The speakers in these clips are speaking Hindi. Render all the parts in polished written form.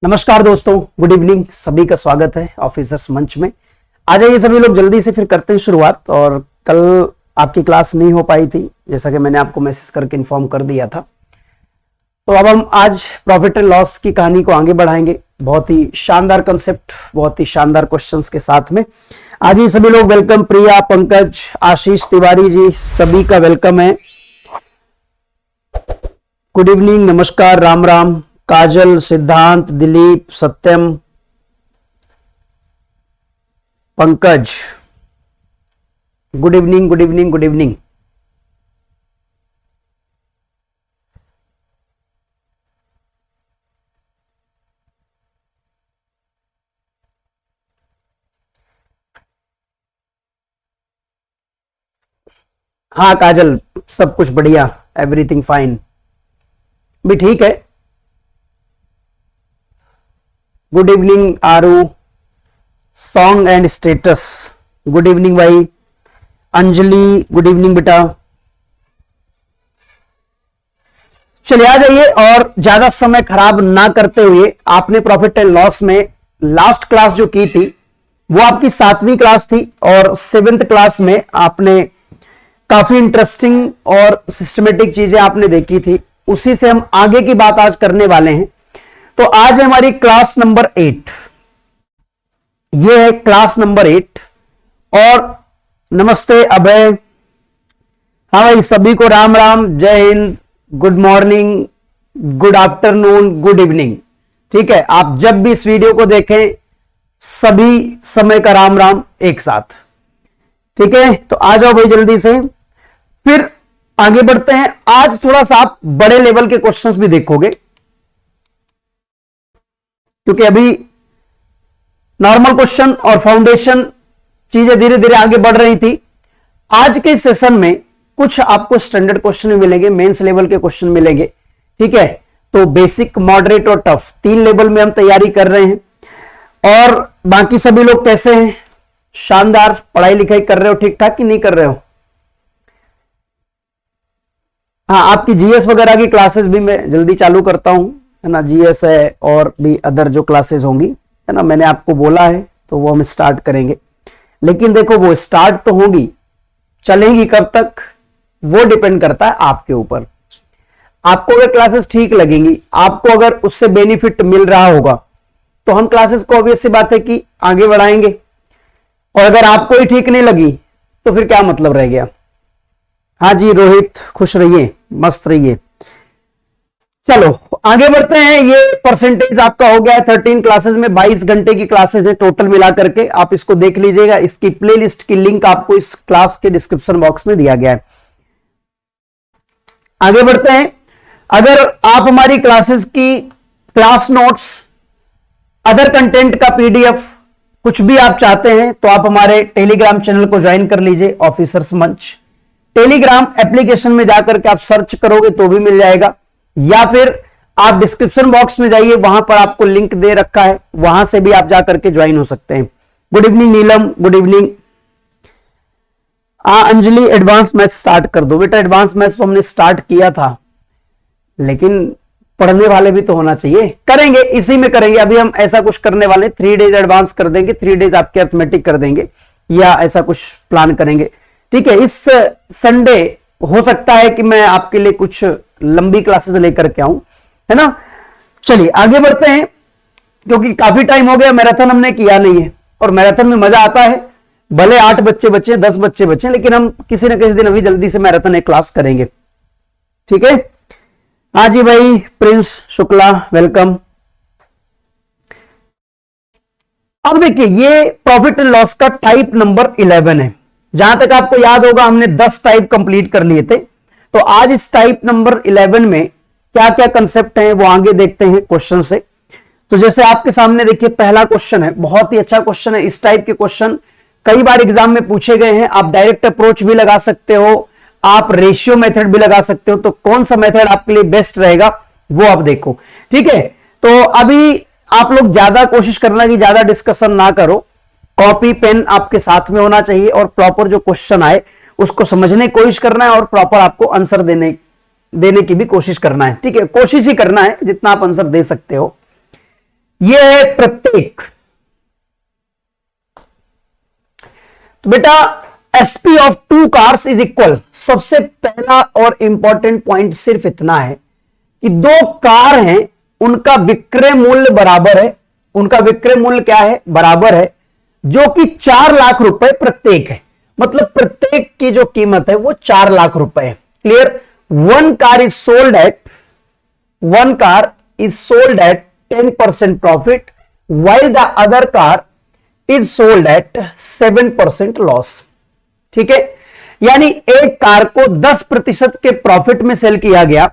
नमस्कार दोस्तों, गुड इवनिंग। सभी का स्वागत है ऑफिसर्स मंच में। आ जाइए सभी लोग, जल्दी से फिर करते हैं शुरुआत। और कल आपकी क्लास नहीं हो पाई थी, जैसा कि मैंने आपको मैसेज करके इन्फॉर्म कर दिया था। तो अब हम आज प्रॉफिट एंड लॉस की कहानी को आगे बढ़ाएंगे। बहुत ही शानदार कंसेप्ट, बहुत ही शानदार क्वेश्चंस के साथ में। आज ही सभी लोग वेलकम। प्रिया, पंकज, आशीष तिवारी जी, सभी का वेलकम है। गुड इवनिंग, नमस्कार, Ram Ram. Kajal, Siddhant, Dilip, Satyam, Pankaj, good evening, good evening, good evening. हाँ काजल, सब कुछ बढ़िया, एवरीथिंग फाइन भी ठीक है। Good evening Aaru, song and status, good evening भाई। अंजलि, गुड इवनिंग बेटा। चलिए आ जाइए, और ज्यादा समय खराब ना करते हुए, आपने प्रॉफिट एंड लॉस में लास्ट क्लास जो की थी वो आपकी 7वीं क्लास थी, और 7th क्लास में आपने काफी इंटरेस्टिंग और सिस्टमेटिक चीजें आपने देखी थी। उसी से हम आगे की बात आज करने वाले हैं। तो आज है हमारी क्लास नंबर 8। ये है क्लास नंबर 8। और नमस्ते अभय। हाँ भाई, सभी को राम राम, जय Hind, good morning, good afternoon, good evening. ठीक है, आप जब भी इस वीडियो को देखें सभी समय का राम राम एक साथ। ठीक है, तो आ जाओ भाई जल्दी से, फिर आगे बढ़ते हैं। आज थोड़ा सा आप बड़े लेवल के क्वेश्चंस भी देखोगे, क्योंकि अभी नॉर्मल क्वेश्चन और फाउंडेशन चीजें धीरे धीरे आगे बढ़ रही थी। आज के सेशन में कुछ आपको स्टैंडर्ड क्वेश्चन भी मिलेंगे, मेंस लेवल के क्वेश्चन मिलेंगे। ठीक है, तो बेसिक, मॉडरेट और टफ 3 लेवल में हम तैयारी कर रहे हैं। और बाकी सभी लोग कैसे हैं? शानदार। पढ़ाई लिखाई कर रहे हो ठीक ठाक कि नहीं कर रहे हो? हाँ, आपकी जीएस वगैरह की क्लासेस भी मैं जल्दी चालू करता हूं, है ना। जीएस है और भी अदर जो क्लासेस होंगी, है ना, मैंने आपको बोला है, तो वो हम स्टार्ट करेंगे। लेकिन देखो, वो स्टार्ट तो होगी, चलेंगी कब तक वो डिपेंड करता है आपके ऊपर। आपको अगर क्लासेस ठीक लगेंगी, आपको अगर उससे बेनिफिट मिल रहा होगा, तो हम क्लासेस को ऑब्वियस सी बात है कि आगे बढ़ाएंगे। और अगर आपको ही ठीक नहीं लगी तो फिर क्या मतलब रह गया। हाँ जी रोहित, खुश रहिए, मस्त रहिए। चलो आगे बढ़ते हैं। ये परसेंटेज आपका हो गया है 13 क्लासेस में। 22 घंटे की क्लासेस है टोटल मिला करके। आप इसको देख लीजिएगा, इसकी प्लेलिस्ट की लिंक आपको इस क्लास के डिस्क्रिप्शन बॉक्स में दिया गया है। आगे बढ़ते हैं। अगर आप हमारी क्लासेस की क्लास नोट्स, अदर कंटेंट का पीडीएफ कुछ भी आप चाहते हैं, तो आप हमारे टेलीग्राम चैनल को ज्वाइन कर लीजिए, ऑफिसर्स मंच। टेलीग्राम एप्लीकेशन में जाकर के आप सर्च करोगे तो भी मिल जाएगा, या फिर आप डिस्क्रिप्शन बॉक्स में जाइए, वहां पर आपको लिंक दे रखा है, वहां से भी आप जाकर के ज्वाइन हो सकते हैं। Good evening Neelam, good evening. Anjali, advance math start कर दो बेटा। एडवांस मैथ तो हमने स्टार्ट किया था, लेकिन पढ़ने वाले भी तो होना चाहिए। करेंगे, इसी में करेंगे। अभी हम ऐसा कुछ करने वाले, 3 डेज एडवांस कर देंगे, 3 डेज आपके अर्थमेटिक कर देंगे, या ऐसा कुछ प्लान करेंगे। ठीक है, इस संडे हो सकता है कि मैं आपके लिए कुछ लंबी क्लासेस लेकर के आऊं, है ना। चलिए आगे बढ़ते हैं, क्योंकि काफी टाइम हो गया, मैराथन हमने किया नहीं है। और मैराथन में मजा आता है, भले 8 बच्चे बचे, 10 बच्चे बचे, लेकिन हम किसी न किसी दिन अभी जल्दी से मैराथन एक क्लास करेंगे। ठीक है, हाँ जी भाई, प्रिंस शुक्ला, वेलकम। अब देखिए, ये प्रॉफिट एंड लॉस का टाइप नंबर 11 है। जहां तक आपको याद होगा, हमने 10 टाइप कंप्लीट कर लिए थे। तो आज इस टाइप नंबर 11 में क्या क्या कंसेप्ट हैं वो आगे देखते हैं क्वेश्चन से। तो जैसे आपके सामने देखिए, पहला क्वेश्चन है, बहुत ही अच्छा क्वेश्चन है। इस टाइप के क्वेश्चन कई बार एग्जाम में पूछे गए हैं। आप डायरेक्ट अप्रोच भी लगा सकते हो, आप रेशियो मेथड भी लगा सकते हो। तो कौन सा मेथड आपके लिए बेस्ट रहेगा वो आप देखो। ठीक है, तो अभी आप लोग ज्यादा कोशिश करना कि ज्यादा डिस्कशन ना करो, कॉपी पेन आपके साथ में होना चाहिए, और प्रॉपर जो क्वेश्चन आए उसको समझने की कोशिश करना है, और प्रॉपर आपको आंसर देने की भी कोशिश करना है। ठीक है, कोशिश ही करना है जितना आप आंसर दे सकते हो। ये है प्रत्येक। तो बेटा SP of two cars is equal, सबसे पहला और इंपॉर्टेंट पॉइंट सिर्फ इतना है कि दो कार हैं, उनका विक्रय मूल्य बराबर है। उनका विक्रय मूल्य क्या है? बराबर है, जो कि 4 लाख रुपए प्रत्येक है। मतलब प्रत्येक की जो कीमत है वो 4 लाख रुपए है। Clear? One car is sold eight 10% profit while the other car is sold at 7% loss. ठीक है, यानी एक कार को 10% के प्रॉफिट में सेल किया गया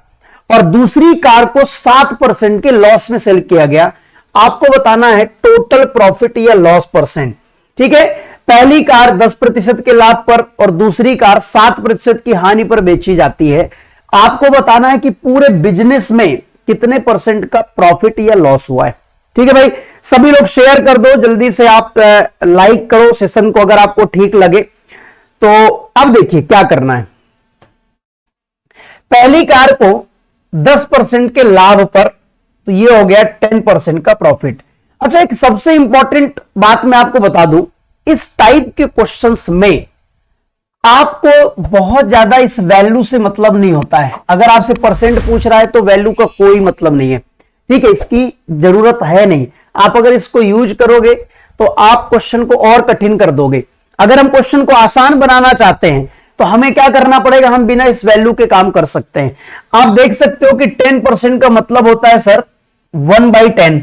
और दूसरी कार को 7% के लॉस में सेल किया गया। आपको बताना है टोटल प्रॉफिट या लॉस परसेंट। ठीक है, पहली कार 10% के लाभ पर और दूसरी कार 7% की हानि पर बेची जाती है। आपको बताना है कि पूरे बिजनेस में कितने परसेंट का प्रॉफिट या लॉस हुआ है। ठीक है भाई, सभी लोग शेयर कर दो जल्दी से, आप लाइक करो सेशन को अगर आपको ठीक लगे तो। अब देखिए क्या करना है। पहली कार को 10% के लाभ पर, तो ये हो गया 10% का प्रॉफिट। अच्छा, एक सबसे इंपॉर्टेंट बात मैं आपको बता दूं, इस टाइप के क्वेश्चंस में आपको बहुत ज्यादा इस वैल्यू से मतलब नहीं होता है। अगर आपसे परसेंट पूछ रहा है तो वैल्यू का कोई मतलब नहीं है। ठीक है, इसकी जरूरत है नहीं। आप अगर इसको यूज करोगे तो आप क्वेश्चन को और कठिन कर दोगे। अगर हम क्वेश्चन को आसान बनाना चाहते हैं तो हमें क्या करना पड़ेगा? हम बिना इस वैल्यू के काम कर सकते हैं। आप देख सकते हो कि 10% का मतलब होता है सर 1/10।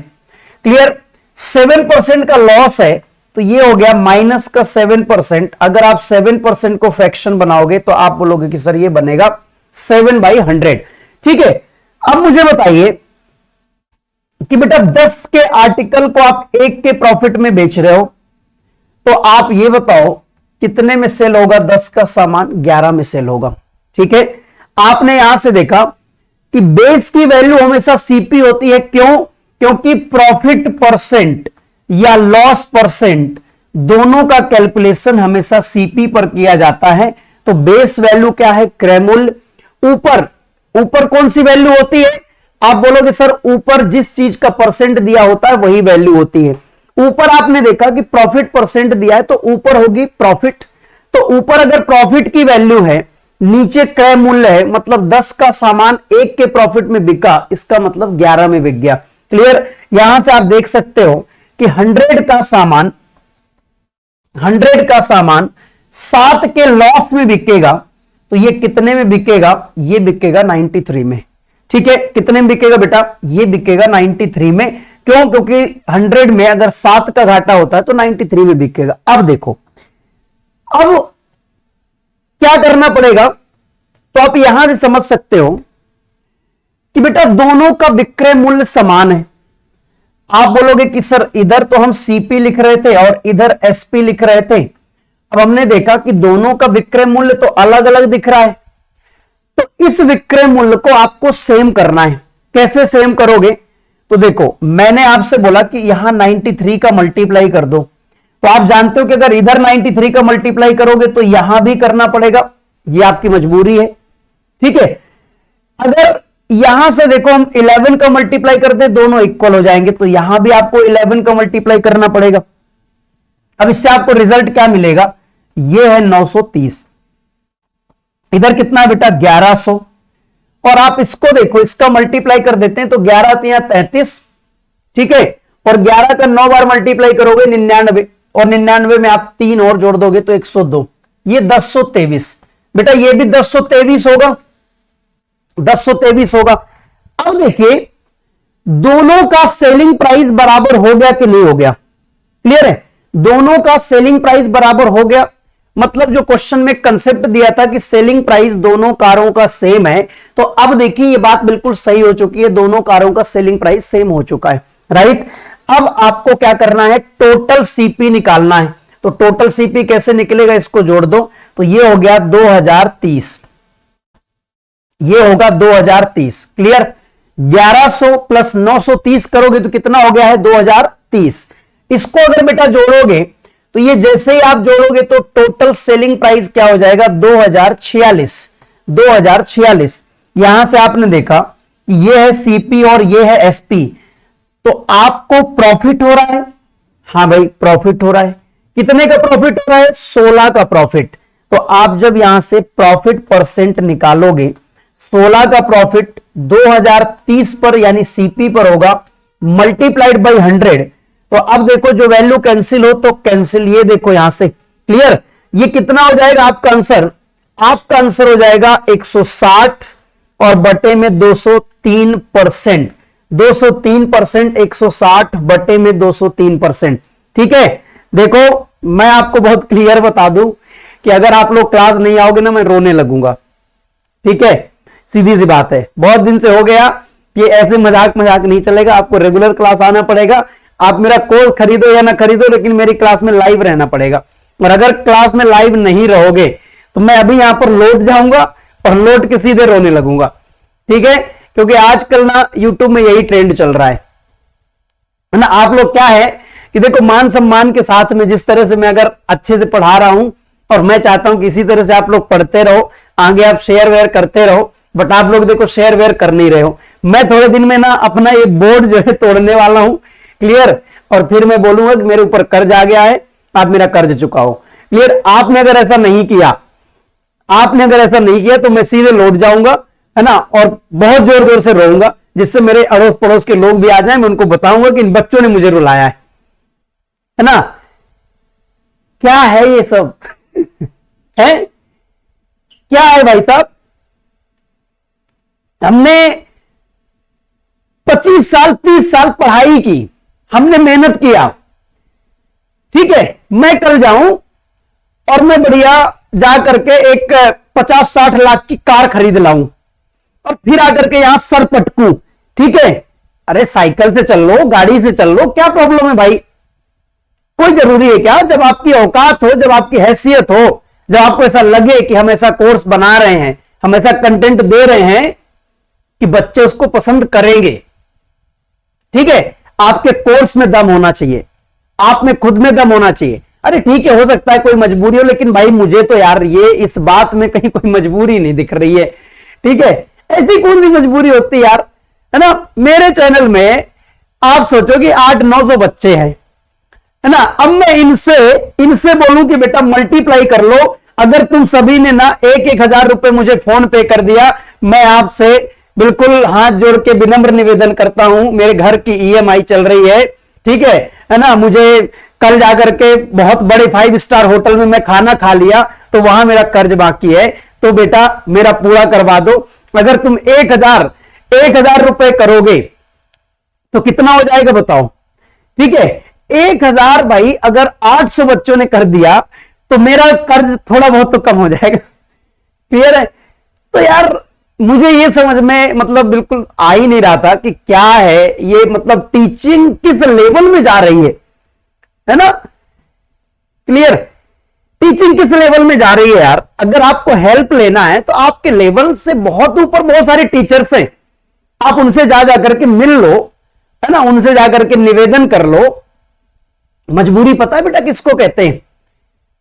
क्लियर? 7% का लॉस है तो ये हो गया माइनस का 7%। अगर आप 7% को फ्रैक्शन बनाओगे तो आप बोलोगे कि सर ये बनेगा 7/100। ठीक है, अब मुझे बताइए कि बेटा 10 के आर्टिकल को आप 1 के प्रॉफिट में बेच रहे हो, तो आप ये बताओ कितने में सेल होगा? 10 का सामान 11 में सेल होगा। ठीक है, आपने यहां से देखा कि बेस की वैल्यू हमेशा सीपी होती है। क्यों? क्योंकि प्रॉफिट परसेंट या लॉस परसेंट दोनों का कैलकुलेशन हमेशा सीपी पर किया जाता है। तो बेस वैल्यू क्या है? क्रय मूल्य। ऊपर कौन सी वैल्यू होती है? आप बोलोगे सर ऊपर जिस चीज का परसेंट दिया होता है वही वैल्यू होती है। ऊपर आपने देखा कि प्रॉफिट परसेंट दिया है तो ऊपर होगी प्रॉफिट। तो ऊपर अगर प्रॉफिट की वैल्यू है, नीचे क्रय मूल्य है, मतलब 10 का सामान 1 के प्रॉफिट में बिका, इसका मतलब 11 में बिक गया। क्लियर? यहां से आप देख सकते हो कि 100 का सामान 7 के लॉस में बिकेगा, तो ये कितने में बिकेगा? ये बिकेगा 93 में। ठीक है, कितने में बिकेगा बेटा? ये बिकेगा 93 में। क्यों? क्योंकि 100 में अगर 7 का घाटा होता है तो 93 में बिकेगा। अब देखो, अब क्या करना पड़ेगा? तो आप यहां से समझ सकते हो कि बेटा दोनों का विक्रय मूल्य समान है। आप बोलोगे कि सर इधर तो हम सीपी लिख रहे थे और इधर एसपी लिख रहे थे। अब हमने देखा कि दोनों का विक्रय मूल्य तो अलग अलग दिख रहा है, तो इस विक्रय मूल्य को आपको सेम करना है। कैसे सेम करोगे? तो देखो, मैंने आपसे बोला कि यहां 93 का मल्टीप्लाई कर दो, तो आप जानते हो कि अगर इधर 93 का मल्टीप्लाई करोगे तो यहां भी करना पड़ेगा, ये आपकी मजबूरी है। ठीक है, अगर यहां से देखो हम 11 का मल्टीप्लाई करते हैं, दोनों इक्वल हो जाएंगे, तो यहां भी आपको 11 का मल्टीप्लाई करना पड़ेगा। अब इससे आपको रिजल्ट क्या मिलेगा? ये है 930। इधर कितना है बेटा? 1100। और आप इसको देखो, इसका मल्टीप्लाई कर देते हैं तो 11 तिया 33। ठीक है, और 11 का 9 बार मल्टीप्लाई करोगे 99, और 99 में आप 3 और जोड़ दोगे तो 102। ये 1023 बेटा, ये भी 1023 होगा, 1023 होगा। अब देखिए दोनों का सेलिंग प्राइस बराबर हो गया कि नहीं हो गया? क्लियर है? दोनों का सेलिंग प्राइस बराबर हो गया, मतलब जो क्वेश्चन में कंसेप्ट दिया था कि सेलिंग प्राइस दोनों कारों का सेम है, तो अब देखिए ये बात बिल्कुल सही हो चुकी है, दोनों कारों का सेलिंग प्राइस सेम हो चुका है। राइट? अब आपको क्या करना है? टोटल सीपी निकालना है। तो टोटल सीपी कैसे निकलेगा? इसको जोड़ दो, तो ये हो गया 2030। ये होगा 2030। क्लियर? 1100 प्लस 930 करोगे तो कितना हो गया है? 2030। इसको अगर बेटा जोड़ोगे तो ये जैसे ही आप जोड़ोगे तो टोटल सेलिंग प्राइस क्या हो जाएगा? 2046। 2046। यहां से आपने देखा ये है सीपी और ये है एसपी। तो आपको प्रॉफिट हो रहा है। हाँ भाई प्रॉफिट हो रहा है। कितने का प्रॉफिट हो रहा है? 16 का प्रॉफिट। तो आप जब यहां से प्रॉफिट परसेंट निकालोगे, 16 का प्रॉफिट 2030 पर यानी सीपी पर होगा, मल्टीप्लाइड बाई 100। तो अब देखो जो वैल्यू कैंसिल हो तो कैंसिल, ये देखो यहां से क्लियर। ये कितना हो जाएगा आपका आंसर? आपका आंसर हो जाएगा 160 और बटे में 203%। 203%, 160 बटे में 203%। ठीक है। देखो मैं आपको बहुत क्लियर बता दूं कि अगर आप लोग क्लास नहीं आओगे ना, मैं रोने लगूंगा। ठीक है, सीधी सी बात है। बहुत दिन से हो गया, ये ऐसे मजाक मजाक नहीं चलेगा। आपको रेगुलर क्लास आना पड़ेगा। आप मेरा कोर्स खरीदो या ना खरीदो, लेकिन मेरी क्लास में लाइव रहना पड़ेगा। और अगर क्लास में लाइव नहीं रहोगे तो मैं अभी यहां पर लौट जाऊंगा और लौट के सीधे रोने लगूंगा। ठीक है, क्योंकि आजकल ना यूट्यूब में यही ट्रेंड चल रहा है ना। आप लोग क्या है कि देखो मान सम्मान के साथ में जिस तरह से मैं अगर अच्छे से पढ़ा रहा हूं, और मैं चाहता हूं कि इसी तरह से आप लोग पढ़ते रहो, आगे आप शेयर वेयर करते रहो, बट आप लोग देखो शेयर वेयर कर नहीं रहे हो। मैं थोड़े दिन में ना अपना ये बोर्ड जो है तोड़ने वाला हूं, क्लियर। और फिर मैं बोलूंगा कि मेरे ऊपर कर्ज आ गया है, आप मेरा कर्ज चुकाओ। क्लियर। आपने अगर ऐसा नहीं किया, आपने अगर ऐसा नहीं किया तो मैं सीधे लौट जाऊंगा, है ना, और बहुत जोर जोर से रोऊंगा, जिससे मेरे अड़ोस पड़ोस के लोग भी आ जाएं। मैं उनको बताऊंगा कि इन बच्चों ने मुझे रुलाया है ना। क्या है ये सब? है क्या है भाई साहब? हमने 25 साल 30 साल पढ़ाई की, हमने मेहनत किया। ठीक है, मैं कल जाऊं और मैं बढ़िया जा करके एक 50-60 लाख की कार खरीद लाऊं और फिर आकर के यहां सर पटकू। ठीक है, अरे साइकिल से चल लो, गाड़ी से चल लो, क्या प्रॉब्लम है भाई? कोई जरूरी है क्या? जब आपकी औकात हो, जब आपकी हैसियत हो, जब आपको ऐसा लगे कि हम ऐसा कोर्स बना रहे हैं, हम ऐसा कंटेंट दे रहे हैं कि बच्चे उसको पसंद करेंगे। ठीक है, आपके कोर्स में दम होना चाहिए, आप में खुद में दम होना चाहिए। अरे ठीक है, हो सकता है कोई मजबूरी हो, लेकिन भाई मुझे तो यार ये इस बात में कहीं कोई मजबूरी नहीं दिख रही है। ठीक है, ऐसी कौन सी मजबूरी होती है यार, है ना। मेरे चैनल में आप सोचो कि 800-900 बच्चे हैं, है ना। अब मैं इनसे बोलूं कि बेटा मल्टीप्लाई कर लो। अगर तुम सभी ने ना 1,000 रुपए मुझे फोन पे कर दिया, मैं आपसे बिल्कुल हाथ जोड़ के विनम्र निवेदन करता हूं। मेरे घर की ईएमआई चल रही है, ठीक है ना। मुझे कल जाकर के बहुत बड़े 5 स्टार होटल में मैं खाना खा लिया, तो वहां मेरा कर्ज बाकी है, तो बेटा मेरा पूरा करवा दो। अगर तुम 1,000 रुपए करोगे तो कितना हो जाएगा बताओ? ठीक है, 1,000 भाई अगर 800 बच्चों ने कर दिया तो मेरा कर्ज थोड़ा बहुत तो कम हो जाएगा। क्लियर है? तो यार मुझे ये समझ में मतलब बिल्कुल आ ही नहीं रहा था कि क्या है ये, मतलब टीचिंग किस लेवल में जा रही है ना। क्लियर? टीचिंग किस लेवल में जा रही है यार। अगर आपको हेल्प लेना है तो आपके लेवल से बहुत ऊपर बहुत सारे टीचर्स हैं, आप उनसे जा जाकर के मिल लो, है ना, उनसे जाकर के निवेदन कर लो। मजबूरी पता है बेटा किसको कहते हैं?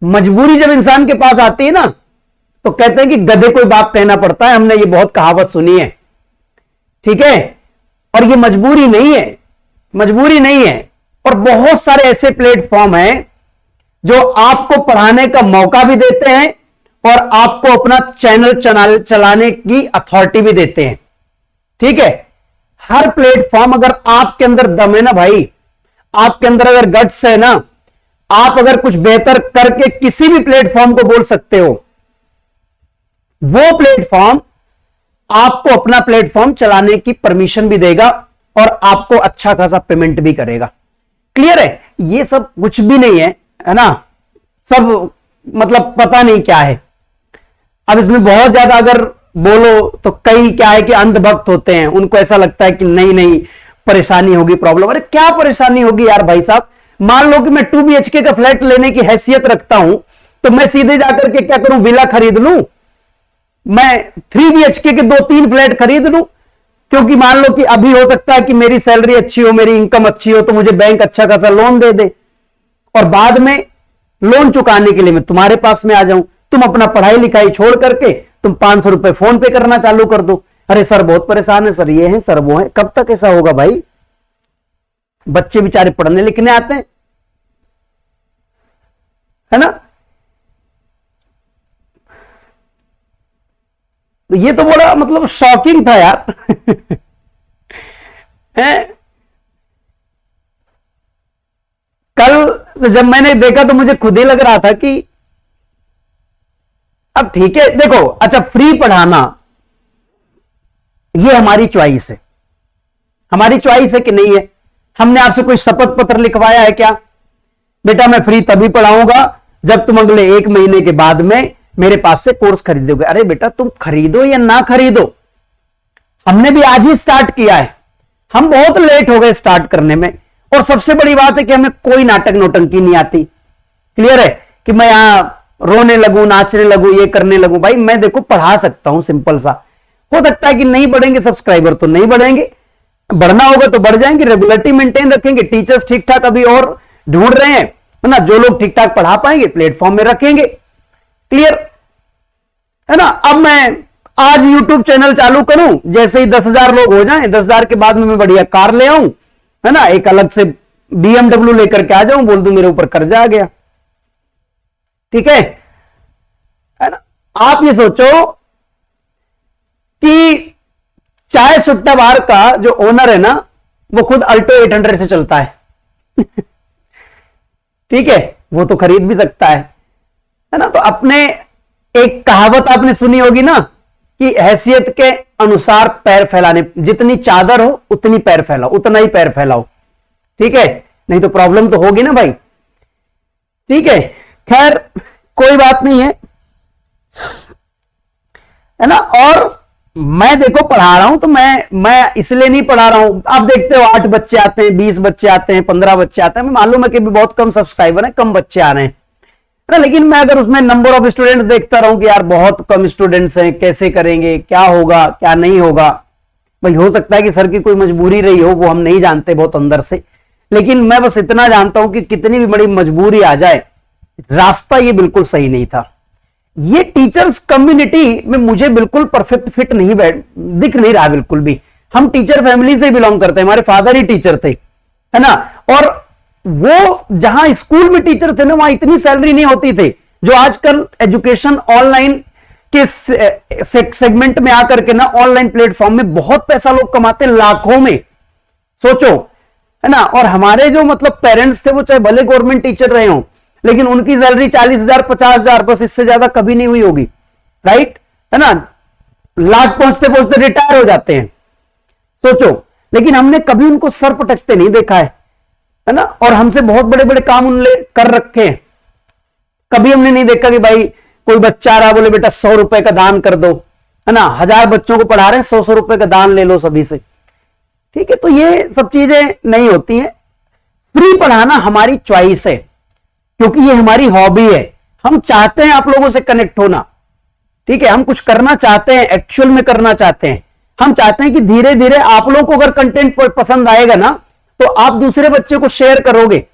मजबूरी जब इंसान के पास आती है ना, तो कहते हैं कि गधे कोई बाप कहना पड़ता है। हमने ये बहुत कहावत सुनी है। ठीक है, और ये मजबूरी नहीं है, मजबूरी नहीं है। और बहुत सारे ऐसे प्लेटफॉर्म हैं जो आपको पढ़ाने का मौका भी देते हैं और आपको अपना चैनल चलाने की अथॉरिटी भी देते हैं। ठीक है, हर प्लेटफॉर्म, अगर आपके अंदर दम है ना भाई, आपके अंदर अगर गट्स है ना, आप अगर कुछ बेहतर करके किसी भी प्लेटफॉर्म को बोल सकते हो, वो प्लेटफॉर्म आपको अपना प्लेटफॉर्म चलाने की परमिशन भी देगा और आपको अच्छा खासा पेमेंट भी करेगा। क्लियर है? ये सब कुछ भी नहीं है ना, सब मतलब पता नहीं क्या है। अब इसमें बहुत ज्यादा अगर बोलो तो कई क्या है कि अंधभक्त होते हैं, उनको ऐसा लगता है कि नहीं नहीं परेशानी होगी, प्रॉब्लम। अरे क्या परेशानी होगी यार भाई साहब? मान लो कि मैं 2 BHK का फ्लैट लेने की हैसियत रखता हूं, तो मैं सीधे जाकर के क्या करूं, विला खरीद लूं। मैं 3 BHK के 2-3 फ्लैट खरीद लूं, क्योंकि मान लो कि अभी हो सकता है कि मेरी सैलरी अच्छी हो, मेरी इनकम अच्छी हो, तो मुझे बैंक अच्छा खासा लोन दे दे और बाद में लोन चुकाने के लिए मैं तुम्हारे पास में आ जाऊं। तुम अपना पढ़ाई लिखाई छोड़ करके तुम 500 रुपए फोन पे करना चालू कर दो। अरे सर बहुत परेशान है, सर ये है, सर वो है। कब तक ऐसा होगा भाई? बच्चे बेचारे पढ़ने लिखने आते हैं, है ना। तो ये तो बड़ा मतलब शॉकिंग था यार है? कल से जब मैंने देखा तो मुझे खुद ही लग रहा था कि अब ठीक है, देखो अच्छा फ्री पढ़ाना ये हमारी चॉइस है, हमारी चॉइस है कि नहीं है। हमने आपसे कोई शपथ पत्र लिखवाया है क्या, बेटा मैं फ्री तभी पढ़ाऊंगा जब तुम अगले 1 महीने के बाद में मेरे पास से कोर्स खरीदोगे। अरे बेटा तुम खरीदो या ना खरीदो, हमने भी आज ही स्टार्ट किया है, हम बहुत लेट हो गए स्टार्ट करने में। और सबसे बड़ी बात है कि हमें कोई नाटक नोटंकी नहीं आती। क्लियर है कि मैं यहां रोने लगूं, नाचने लगूं, ये करने लगूं। भाई मैं देखो पढ़ा सकता हूं, सिंपल सा। हो सकता है कि नहीं बढ़ेंगे सब्सक्राइबर तो नहीं बढ़ेंगे, बढ़ना होगा तो बढ़ जाएंगे, रेगुलरिटी मेंटेन रखेंगे, टीचर्स ठीक ठाक अभी और ढूंढ रहे हैं, है ना। जो लोग ठीक ठाक पढ़ा पाएंगे प्लेटफॉर्म में रखेंगे। क्लियर है ना। अब मैं आज यूट्यूब चैनल चालू करूं, जैसे ही 10,000 लोग हो जाएं, 10,000 के बाद में मैं बढ़िया कार ले आऊं, है ना, एक अलग से BMW लेकर के आ जाऊं, बोल दूं मेरे ऊपर कर्जा आ गया। ठीक है ना। आप ये सोचो कि चाय सुट्टा बार का जो ओनर है ना, वो खुद अल्टो 800 से चलता है ठीक है, वो तो खरीद भी सकता है ना। तो अपने एक कहावत आपने सुनी होगी ना कि हैसियत के अनुसार पैर फैलाने, जितनी चादर हो उतनी पैर फैलाओ, उतना ही पैर फैलाओ। ठीक है, नहीं तो प्रॉब्लम तो होगी ना भाई। ठीक है, खैर कोई बात नहीं है ना। और मैं देखो पढ़ा रहा हूं तो मैं इसलिए नहीं पढ़ा रहा हूं। आप देखते हो 8 बच्चे आते हैं, 20 बच्चे आते हैं, 15 बच्चे आते हैं। मैं मालूम है कि भी बहुत कम सब्सक्राइबर है, कम बच्चे आ रहे हैं ना। लेकिन मैं अगर उसमें नंबर ऑफ स्टूडेंट्स देखता रहूं कि यार बहुत कम स्टूडेंट्स हैं, कैसे करेंगे, क्या होगा क्या नहीं होगा। भाई हो सकता है कि सर की कोई मजबूरी रही हो, वो हम नहीं जानते बहुत अंदर से। लेकिन मैं बस इतना जानता हूं कि कितनी भी बड़ी मजबूरी आ जाए, रास्ता ये बिल्कुल सही नहीं था। ये टीचर्स कम्युनिटी में मुझे बिल्कुल परफेक्ट फिट नहीं दिख नहीं रहा बिल्कुल भी। हम टीचर फैमिली से बिलोंग करते हैं, हमारे फादर ही टीचर थे, है ना। और वो जहां स्कूल में टीचर थे ना, वहां इतनी सैलरी नहीं होती थी जो आजकल एजुकेशन ऑनलाइन के सेगमेंट में आकर के ना, ऑनलाइन प्लेटफॉर्म में बहुत पैसा लोग कमाते, लाखों में, सोचो, है ना। और हमारे जो मतलब पेरेंट्स थे, वो चाहे भले गवर्नमेंट टीचर रहे हों, लेकिन उनकी सैलरी 40,000 50,000, बस इससे ज्यादा कभी नहीं हुई होगी, राइट, है ना। लाख पहुंचते पहुंचते रिटायर हो जाते हैं, सोचो। लेकिन हमने कभी उनको सर पटकते नहीं देखा है ना। और हमसे बहुत बड़े बड़े काम उन्होंने कर रखे हैं। कभी हमने नहीं देखा कि भाई कोई बच्चा आ रहा, बोले बेटा 100 रुपए का दान कर दो, है ना। 1000 बच्चों को पढ़ा रहे हैं, 100 रुपए का दान ले लो सभी से। ठीक है, तो ये सब चीजें नहीं होती हैं। फ्री पढ़ाना हमारी चॉइस है, क्योंकि ये हमारी हॉबी है। हम चाहते हैं आप लोगों से कनेक्ट होना। ठीक है, हम कुछ करना चाहते हैं, एक्चुअल में करना चाहते हैं। हम चाहते हैं कि धीरे धीरे आप लोगों को अगर कंटेंट पसंद आएगा ना, तो आप दूसरे बच्चे को शेयर करोगे।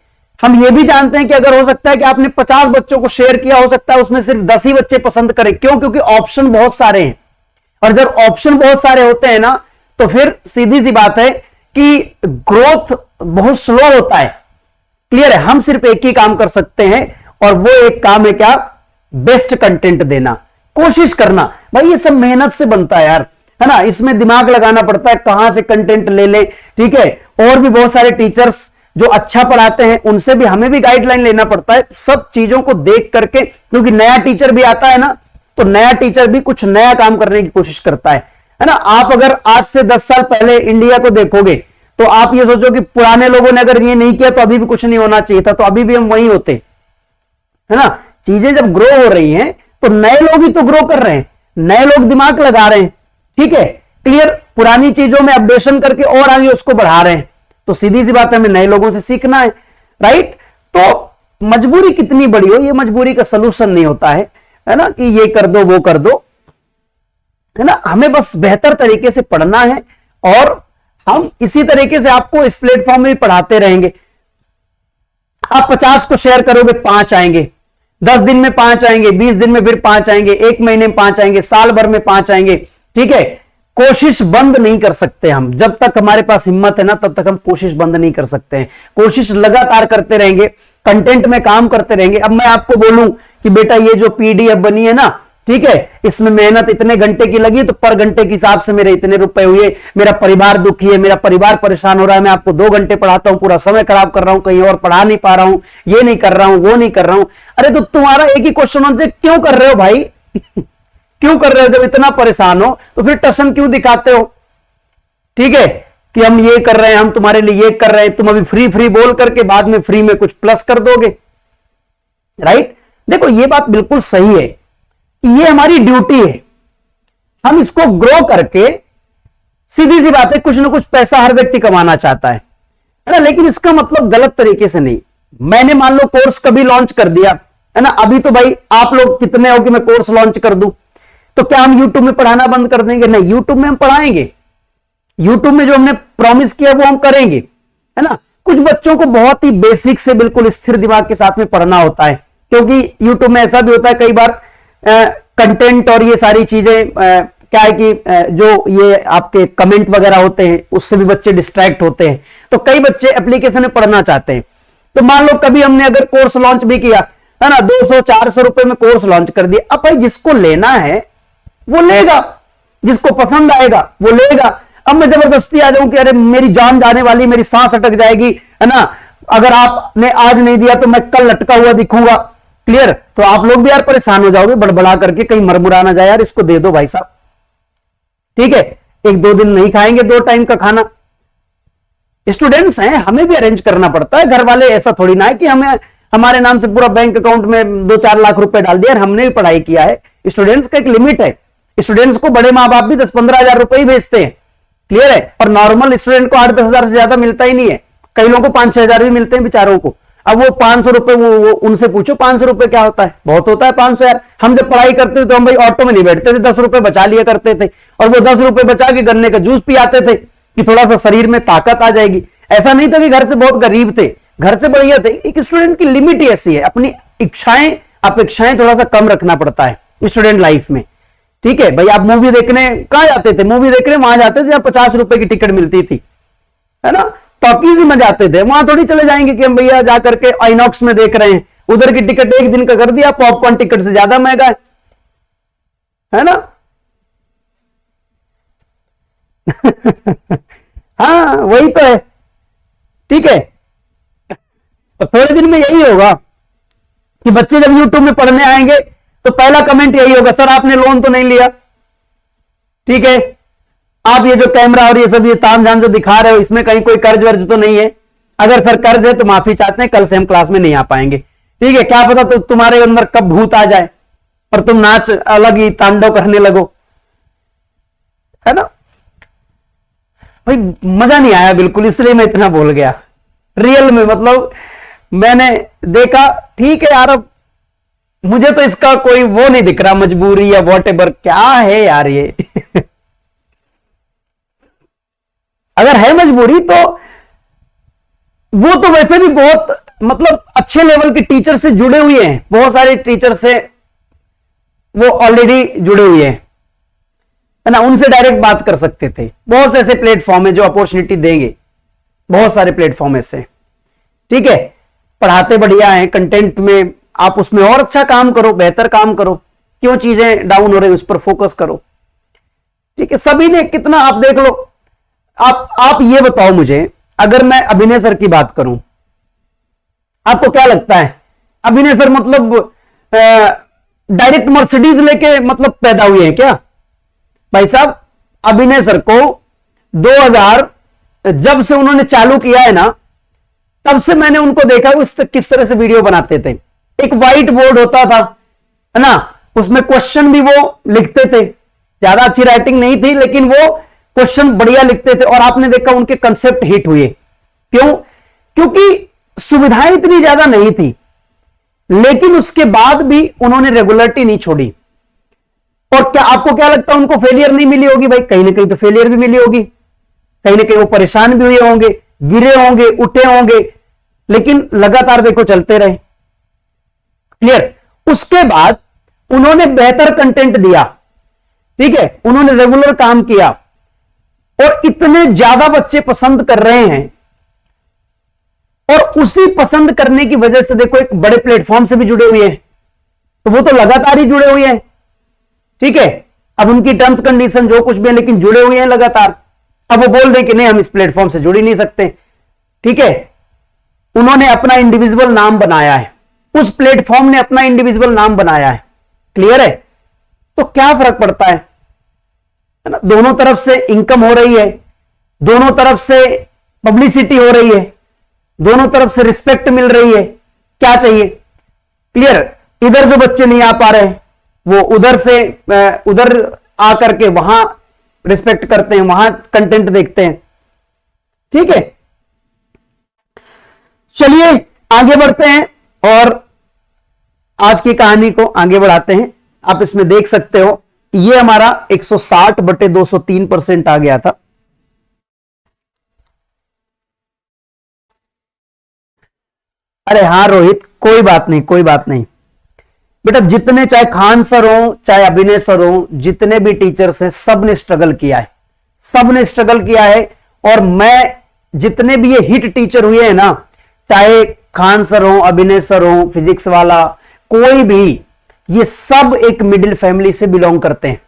हम ये भी जानते हैं कि अगर हो सकता है कि आपने 50 बच्चों को शेयर किया, हो सकता है उसमें सिर्फ 10 ही बच्चे पसंद करें। क्यों? क्योंकि ऑप्शन बहुत सारे हैं। और जब ऑप्शन बहुत सारे होते हैं ना, तो फिर सीधी सी बात है कि ग्रोथ बहुत स्लो होता है। क्लियर है। हम सिर्फ एक ही काम कर सकते हैं, और वो एक काम है क्या? बेस्ट कंटेंट देना, कोशिश करना। भाई ये सब मेहनत से बनता है यार, है ना। इसमें दिमाग लगाना पड़ता है, कहां से कंटेंट ले लें। ठीक है, और भी बहुत सारे टीचर्स जो अच्छा पढ़ाते हैं, उनसे भी हमें भी गाइडलाइन लेना पड़ता है, सब चीजों को देख करके। क्योंकि नया टीचर भी आता है ना, तो नया टीचर भी कुछ नया काम करने की कोशिश करता है ना। आप अगर आज से 10 साल पहले इंडिया को देखोगे, तो आप ये सोचो कि पुराने लोगों ने अगर ये नहीं किया तो अभी भी कुछ नहीं होना चाहिए था, तो अभी भी हम वहीं होते, है ना। चीजें जब ग्रो हो रही हैं, तो नए लोग ही तो ग्रो कर रहे हैं, नए लोग दिमाग लगा रहे हैं। ठीक है, क्लियर। पुरानी चीजों में अपडेशन करके और आगे उसको बढ़ा रहे हैं। तो सीधी सी बात है, हमें नए लोगों से सीखना है, राइट। तो मजबूरी कितनी बड़ी हो, ये मजबूरी का सलूशन नहीं होता है ना, कि ये कर दो वो कर दो, है ना। हमें बस बेहतर तरीके से पढ़ना है, और हम इसी तरीके से आपको इस प्लेटफॉर्म में भी पढ़ाते रहेंगे। आप 50 को शेयर करोगे, 5 आएंगे, 10 दिन में 5 आएंगे, 20 दिन में फिर 5 आएंगे, 1 महीने में 5 आएंगे, साल भर में 5 आएंगे। ठीक है, कोशिश बंद नहीं कर सकते हम। जब तक हमारे पास हिम्मत है ना, तब तक हम कोशिश बंद नहीं कर सकते हैं। कोशिश लगातार करते रहेंगे, कंटेंट में काम करते रहेंगे। अब मैं आपको बोलूं कि बेटा ये जो पीडीएफ बनी है ना, ठीक है, इसमें मेहनत इतने घंटे की लगी, तो पर घंटे के हिसाब से मेरे इतने रुपए हुए, मेरा परिवार दुखी है, मेरा परिवार परेशान हो रहा है, मैं आपको 2 घंटे पढ़ाता हूं, पूरा समय खराब कर रहा हूं, कहीं और पढ़ा नहीं पा रहा हूं, ये नहीं कर रहा हूं, वो नहीं कर रहा हूं। अरे तो तुम्हारा एक ही क्वेश्चन आंसर क्यों कर रहे हो भाई? क्यों कर रहे हो? जब इतना परेशान हो तो फिर टसन क्यों दिखाते हो? ठीक है, कि हम ये कर रहे हैं, हम तुम्हारे लिए ये कर रहे हैं, तुम अभी फ्री फ्री बोल करके बाद में फ्री में कुछ प्लस कर दोगे, राइट? देखो ये बात बिल्कुल सही है, ये हमारी ड्यूटी है, हम इसको ग्रो करके, सीधी सी बात है, कुछ ना कुछ पैसा हर व्यक्ति कमाना चाहता है ना, लेकिन इसका मतलब गलत तरीके से नहीं। मैंने मान लो कोर्स कभी लॉन्च कर दिया है ना, अभी तो भाई आप लोग कितने हो कि मैं कोर्स लॉन्च कर दूं, तो क्या हम यूट्यूब में पढ़ाना बंद कर देंगे? नहीं, यूट्यूब में हम पढ़ाएंगे, यूट्यूब में जो हमने प्रॉमिस किया वो हम करेंगे, है ना। कुछ बच्चों को बहुत ही बेसिक से बिल्कुल स्थिर दिमाग के साथ में पढ़ना होता है, क्योंकि यूट्यूब में ऐसा भी होता है कई बार कंटेंट और ये सारी चीजें क्या है कि जो ये आपके कमेंट वगैरह होते हैं उससे भी बच्चे डिस्ट्रैक्ट होते हैं, तो कई बच्चे एप्लीकेशन में पढ़ना चाहते हैं। तो मान लो कभी हमने अगर कोर्स लॉन्च भी किया है ना, 200-400 रुपए में कोर्स लॉन्च कर दिया, अब भाई जिसको लेना है वो लेगा, जिसको पसंद आएगा वो लेगा। अब मैं जबरदस्ती आ जाऊं कि अरे मेरी जान जाने वाली, मेरी सांस अटक जाएगी, है ना, अगर आपने आज नहीं दिया तो मैं कल लटका हुआ दिखूंगा, क्लियर? तो आप लोग भी यार परेशान हो जाओगे बड़बड़ा करके, कहीं मरमुरा ना जाए, यार इसको दे दो भाई साहब, ठीक है? 1-2 दिन नहीं खाएंगे 2 टाइम का खाना, स्टूडेंट्स हैं, हमें भी अरेंज करना पड़ता है। घर वाले ऐसा थोड़ी ना है कि हमें हमारे नाम से पूरा बैंक अकाउंट में 2-4 लाख रुपए डाल दिया, हमने भी पढ़ाई किया है। स्टूडेंट्स का एक लिमिट है, स्टूडेंट्स को बड़े माँ बाप भी 10-15 हजार रुपए ही भेजते हैं, क्लियर है? और नॉर्मल स्टूडेंट को 8-10 हजार से ज्यादा मिलता ही नहीं है, कई लोगों को 5-6 हजार भी मिलते हैं बेचारों को। अब वो 500 रुपए, वो उनसे पूछो 500 रुपए क्या होता है? बहुत होता है 500 यार। हम जब पढ़ाई करते थे तो हम भाई ऑटो में नहीं बैठते थे, 10 रुपए बचा लिया करते थे, और वो 10 रुपए बचा के गन्ने का जूस पी आते थे कि थोड़ा सा शरीर में ताकत आ जाएगी। ऐसा नहीं था कि घर से बहुत गरीब थे, घर से बढ़िया थे। एक स्टूडेंट की लिमिट ही ऐसी है, अपनी इच्छाएं अपेक्षाएं थोड़ा सा कम रखना पड़ता है स्टूडेंट लाइफ में, ठीक है? भाई आप मूवी देखने कहां जाते थे? मूवी देखने वहां जाते थे जहां 50 रुपए की टिकट मिलती थी, है ना, टॉकीज में जाते थे। वहां थोड़ी चले जाएंगे कि हम भैया जाकर के आइनॉक्स में देख रहे हैं, उधर की टिकट एक दिन का कर दिया, पॉपकॉर्न टिकट से ज्यादा महंगा है ना। हाँ वही तो है, ठीक है। तो थोड़े दिन में यही होगा कि बच्चे जब यूट्यूब में पढ़ने आएंगे तो पहला कमेंट यही होगा, सर आपने लोन तो नहीं लिया, ठीक है? आप ये जो कैमरा और ये सब ये तामझाम जो दिखा रहे हो, इसमें कहीं कोई कर्ज वर्ज तो नहीं है? अगर सर कर्ज है तो माफी चाहते हैं, कल से हम क्लास में नहीं आ पाएंगे, ठीक है? क्या पता तो तुम्हारे अंदर कब भूत आ जाए और तुम नाच अलग ही तांडव करने लगो, है ना। भाई मजा नहीं आया बिल्कुल, इसलिए मैं इतना बोल गया। रियल में मतलब मैंने देखा, ठीक है यार, अब मुझे तो इसका कोई वो नहीं दिख रहा, मजबूरी या वॉटेवर क्या है यार ये। अगर है मजबूरी तो वो तो वैसे भी बहुत मतलब अच्छे लेवल के टीचर से जुड़े हुए हैं, बहुत सारे टीचर से वो ऑलरेडी जुड़े हुए हैं, है ना, उनसे डायरेक्ट बात कर सकते थे। बहुत से ऐसे प्लेटफॉर्म है जो अपॉर्चुनिटी देंगे, बहुत सारे प्लेटफॉर्म ऐसे, ठीक है? पढ़ाते बढ़िया है, कंटेंट में आप उसमें और अच्छा काम करो, बेहतर काम करो, क्यों चीजें डाउन हो रही उस पर फोकस करो, ठीक है? सभी ने कितना, आप देख लो, आप ये बताओ मुझे, अगर मैं अभिनय सर की बात करूं, आपको क्या लगता है अभिनय सर मतलब डायरेक्ट मर्सिडीज लेके मतलब पैदा हुए हैं क्या? भाई साहब अभिनय सर को 2000 जब से उन्होंने चालू किया है ना, तब से मैंने उनको देखा किस तरह से वीडियो बनाते थे। एक व्हाइट बोर्ड होता था, है ना, उसमें क्वेश्चन भी वो लिखते थे, ज्यादा अच्छी राइटिंग नहीं थी लेकिन वो क्वेश्चन बढ़िया लिखते थे, और आपने देखा उनके कंसेप्ट हिट हुए। क्यों? क्योंकि सुविधाएं इतनी ज्यादा नहीं थी, लेकिन उसके बाद भी उन्होंने रेगुलरिटी नहीं छोड़ी। और क्या आपको क्या लगता है उनको फेलियर नहीं मिली होगी? भाई कहीं ना कहीं तो फेलियर भी मिली होगी, कहीं ना कहीं वो परेशान भी हुए होंगे, गिरे होंगे, उठे होंगे, लेकिन लगातार देखो चलते रहे, क्लियर? उसके बाद उन्होंने बेहतर कंटेंट दिया, ठीक है, उन्होंने रेगुलर काम किया, और इतने ज्यादा बच्चे पसंद कर रहे हैं, और उसी पसंद करने की वजह से देखो एक बड़े प्लेटफॉर्म से भी जुड़े हुए हैं, तो वो तो लगातार ही जुड़े हुए हैं, ठीक है। अब उनकी टर्म्स कंडीशन जो कुछ भी है, लेकिन जुड़े हुए हैं लगातार। अब वो बोल रहे कि नहीं, हम इस प्लेटफॉर्म से जुड़ ही नहीं सकते, ठीक है। उन्होंने अपना इंडिविजुअल नाम बनाया है, उस प्लेटफॉर्म ने अपना इंडिविजुअल नाम बनाया है, क्लियर है। तो क्या फर्क पड़ता है ना, दोनों तरफ से इनकम हो रही है, दोनों तरफ से पब्लिसिटी हो रही है, दोनों तरफ से रिस्पेक्ट मिल रही है, क्या चाहिए, क्लियर। इधर जो बच्चे नहीं आ पा रहे वो उधर से उधर आकर के वहां रिस्पेक्ट करते हैं, वहां कंटेंट देखते हैं, ठीक है। चलिए आगे बढ़ते हैं और आज की कहानी को आगे बढ़ाते हैं। आप इसमें देख सकते हो ये हमारा 160/203% आ गया था। अरे हाँ रोहित, कोई बात नहीं, कोई बात नहीं बेटा, जितने चाहे खान सर हो चाहे अभिनय सर हो, जितने भी टीचर्स हैं सब ने स्ट्रगल किया है, सब ने स्ट्रगल किया है। और मैं जितने भी ये हिट टीचर हुए हैं ना, चाहे खान सर हो, अभिनय सर हो, फिजिक्स वाला, कोई भी, ये सब एक मिडिल फैमिली से बिलोंग करते हैं,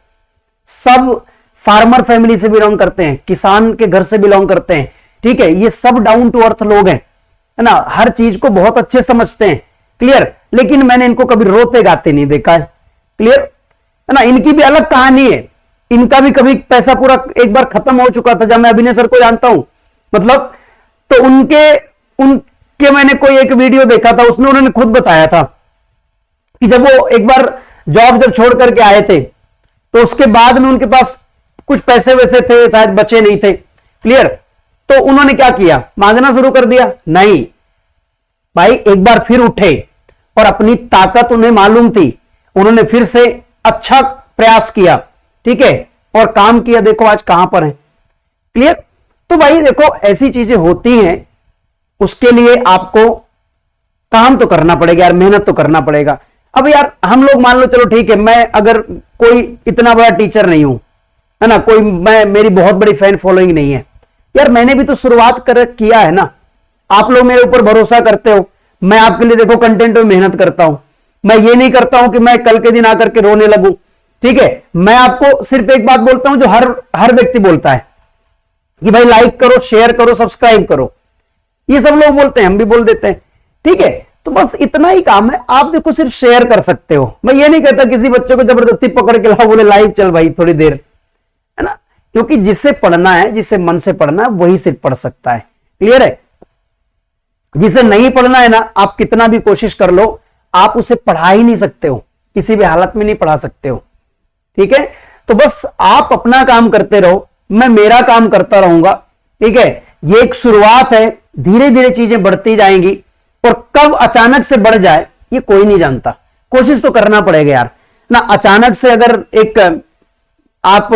सब फार्मर फैमिली से बिलोंग करते हैं, किसान के घर से बिलोंग करते हैं, ठीक है। ये सब डाउन टू अर्थ लोग हैं, है ना, हर चीज को बहुत अच्छे समझते हैं, क्लियर। लेकिन मैंने इनको कभी रोते गाते नहीं देखा है, क्लियर है ना। इनकी भी अलग कहानी है, इनका भी कभी पैसा पूरा एक बार खत्म हो चुका था, जब मैं अभिनय सर को जानता हूं, मतलब तो उनके मैंने कोई एक वीडियो देखा था, उसमें उन्होंने खुद बताया था कि जब वो एक बार जॉब जब छोड़ करके आए थे, तो उसके बाद में उनके पास कुछ पैसे वैसे थे, शायद बचे नहीं थे, क्लियर। तो उन्होंने क्या किया, मांगना शुरू कर दिया। नहीं भाई, एक बार फिर उठे और अपनी ताकत उन्हें मालूम थी, उन्होंने फिर से अच्छा प्रयास किया, ठीक है, और काम किया, देखो आज कहां पर है, क्लियर। तो भाई देखो ऐसी चीजें होती हैं, उसके लिए आपको काम तो करना पड़ेगा यार, मेहनत तो करना पड़ेगा। अब यार हम लोग मान लो, चलो ठीक है, मैं अगर कोई इतना बड़ा टीचर नहीं हूं, है ना, कोई मेरी बहुत बड़ी फैन फॉलोइंग नहीं है यार, मैंने भी तो शुरुआत किया है ना। आप लोग मेरे ऊपर भरोसा करते हो, मैं आपके लिए देखो कंटेंट में मेहनत करता हूं। मैं ये नहीं करता हूं कि मैं कल के दिन आकर के रोने लगूं, ठीक है। मैं आपको सिर्फ एक बात बोलता हूं जो हर व्यक्ति बोलता है कि भाई लाइक करो, शेयर करो, सब्सक्राइब करो, ये सब लोग बोलते हैं, हम भी बोल देते हैं, ठीक है। तो बस इतना ही काम है, आप देखो सिर्फ शेयर कर सकते हो। मैं ये नहीं कहता किसी बच्चे को जबरदस्ती पकड़ के लाओ, बोले लाइव चल भाई थोड़ी देर, है ना, क्योंकि जिसे पढ़ना है, जिसे मन से पढ़ना है, वही सिर्फ पढ़ सकता है, क्लियर है। जिसे नहीं पढ़ना है ना, आप कितना भी कोशिश कर लो, आप उसे पढ़ा ही नहीं सकते हो, किसी भी हालत में नहीं पढ़ा सकते हो, ठीक है। तो बस आप अपना काम करते रहो, मैं मेरा काम करता रहूंगा, ठीक है। ये एक शुरुआत है, धीरे धीरे चीजें बढ़ती जाएंगी, और कब अचानक से बढ़ जाए ये कोई नहीं जानता, कोशिश तो करना पड़ेगा यार ना। अचानक से अगर आप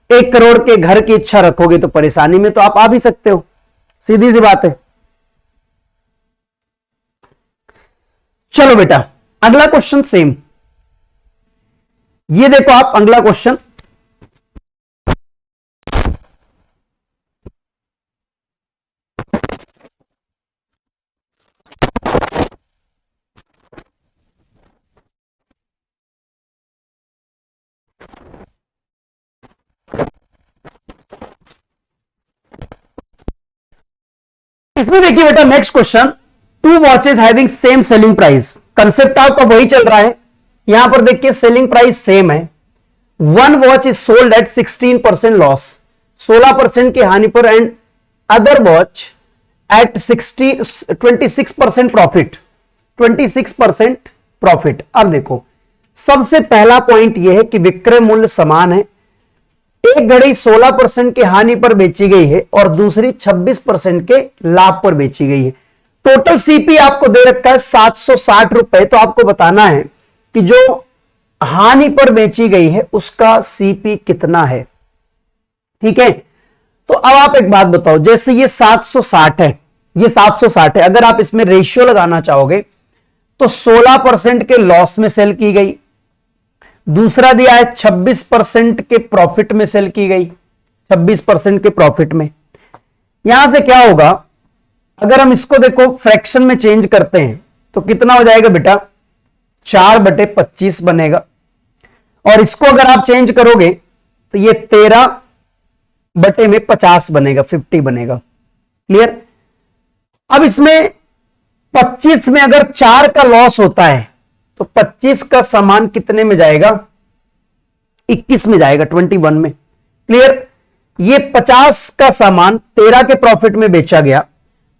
1 करोड़ के घर की इच्छा रखोगे तो परेशानी में तो आप आ भी सकते हो, सीधी सी बात है। चलो बेटा अगला क्वेश्चन सेम, ये देखो आप अगला क्वेश्चन, इसमें देखिए बेटा next question, 2 watches having same selling price, concept आपका वही चल रहा है। यहां पर देखिए सेलिंग प्राइस सेम है, 1 watch is sold at 16% loss, 16% की हानि पर, and other watch at 26% profit, 26% profit. अब देखो सबसे पहला पॉइंट यह है कि विक्रय मूल्य समान है, एक घड़ी 16% की हानि पर बेची गई है और दूसरी 26% के लाभ पर बेची गई है। टोटल सीपी आपको दे रखा है 760 रुपए, तो आपको बताना है कि जो हानि पर बेची गई है उसका सीपी कितना है, ठीक है। तो अब आप एक बात बताओ, जैसे ये 760 है, ये 760 है, अगर आप इसमें रेशियो लगाना चाहोगे तो 16% के लॉस में सेल की गई, दूसरा दिया है 26% के प्रॉफिट में सेल की गई, 26% के प्रॉफिट में। यहां से क्या होगा, अगर हम इसको देखो फ्रैक्शन में चेंज करते हैं तो कितना हो जाएगा बेटा, 4/25 बनेगा। और इसको अगर आप चेंज करोगे तो ये 13/50 बनेगा, 50 बनेगा। क्लियर। अब इसमें 25 में अगर 4 का लॉस होता है तो 25 का सामान कितने में जाएगा, 21 में जाएगा, 21 में। क्लियर। ये 50 का सामान 13 के प्रॉफिट में बेचा गया,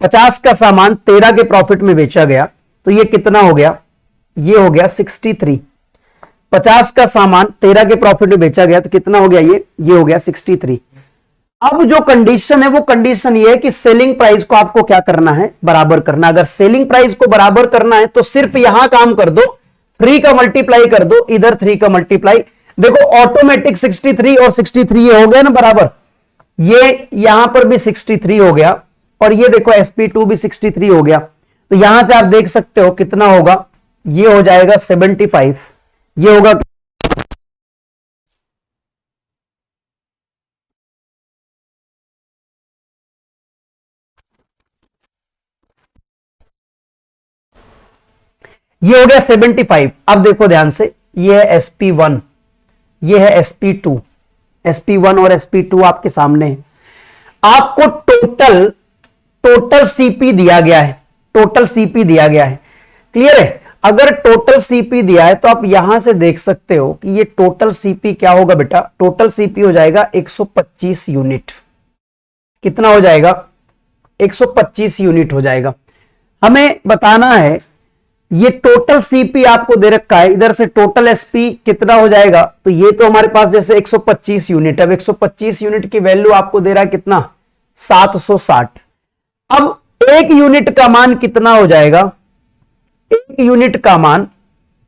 50 का सामान 13 के प्रॉफिट में बेचा गया, तो ये कितना हो गया, ये हो गया 63। 50 का सामान 13 के प्रॉफिट में बेचा गया तो कितना हो गया, ये हो गया 63। अब जो कंडीशन है वो कंडीशन ये है कि सेलिंग प्राइस को आपको क्या करना है, बराबर करना। अगर सेलिंग प्राइस को बराबर करना है तो सिर्फ यहां काम कर दो, 3 का मल्टीप्लाई कर दो, इधर 3 का मल्टीप्लाई। देखो ऑटोमेटिक 63 और 63 ये हो गया ना बराबर, ये यहां पर भी 63 हो गया और ये देखो sp2 भी 63 हो गया। तो यहां से आप देख सकते हो कितना होगा, ये हो जाएगा 75। ये होगा ये हो गया 75। अब देखो ध्यान से, ये है sp1, ये है sp2, sp1 और sp2 आपके सामने है। आपको टोटल सीपी दिया गया है, टोटल सीपी दिया गया है। क्लियर है। अगर टोटल सीपी दिया है तो आप यहां से देख सकते हो कि ये टोटल सीपी क्या होगा बेटा, टोटल सीपी हो जाएगा 125 यूनिट। कितना हो जाएगा, 125 यूनिट हो जाएगा। हमें बताना है ये टोटल सीपी आपको दे रखा है, इधर से टोटल एसपी कितना हो जाएगा, तो ये तो हमारे पास जैसे 125 यूनिट है। अब 125 यूनिट की वैल्यू आपको दे रहा है कितना, 760। अब एक यूनिट का मान कितना हो जाएगा, एक यूनिट का मान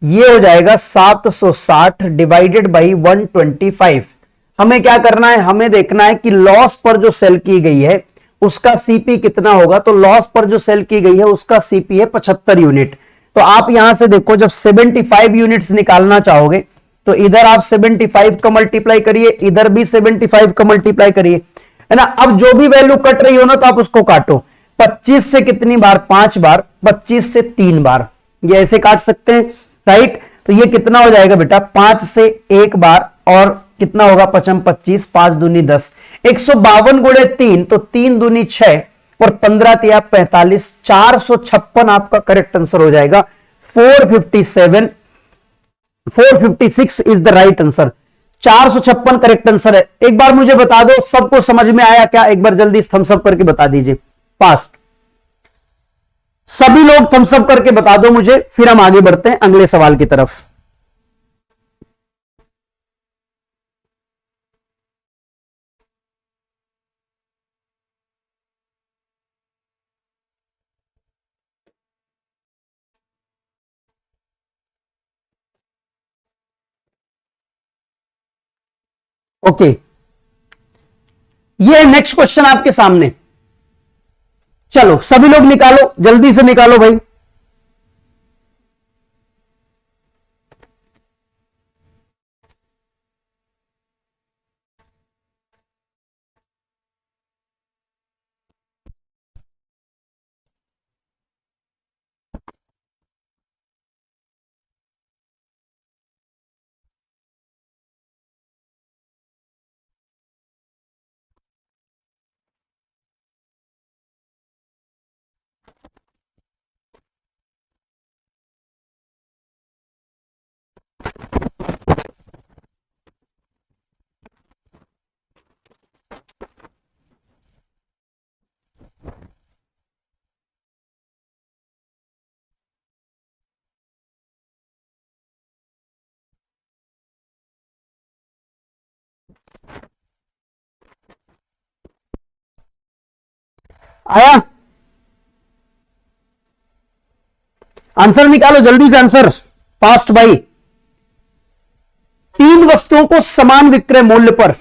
ये हो जाएगा 760 डिवाइडेड बाई 125। हमें क्या करना है, हमें देखना है कि लॉस पर जो सेल की गई है उसका सीपी कितना होगा। तो लॉस पर जो सेल की गई है उसका सीपी है 75 यूनिट। तो आप यहां से देखो, जब 75 यूनिट्स निकालना चाहोगे तो इधर आप 75 का मल्टीप्लाई करिए, इधर भी 75 का मल्टीप्लाई करिए, है ना। अब जो भी वैल्यू कट रही हो ना तो आप उसको काटो। 25 से कितनी बार, 5 बार, 25 से 3 बार, ये ऐसे काट सकते हैं, राइट। तो ये कितना हो जाएगा बेटा, 5 से 1 बार और कितना होगा, 5 25, 5 दूनी 10, 152 गुणे 3, तो 3 दूनी 6 और 15 तिया 45, 456 आपका करेक्ट आंसर हो जाएगा। 456 is the right answer. 456 correct answer है। एक बार मुझे बता दो, सबको समझ में आया क्या, एक बार जल्दी थम्स अप करके बता दीजिए, फास्ट। सभी लोग थम्स अप करके बता दो मुझे, फिर हम आगे बढ़ते हैं अगले सवाल की तरफ। ओके, ये नेक्स्ट क्वेश्चन आपके सामने। चलो सभी लोग निकालो, जल्दी से निकालो भाई। आया, आंसर निकालो जल्दी से, आंसर फास्ट भाई। 3 वस्तुओं को समान विक्रय मूल्य पर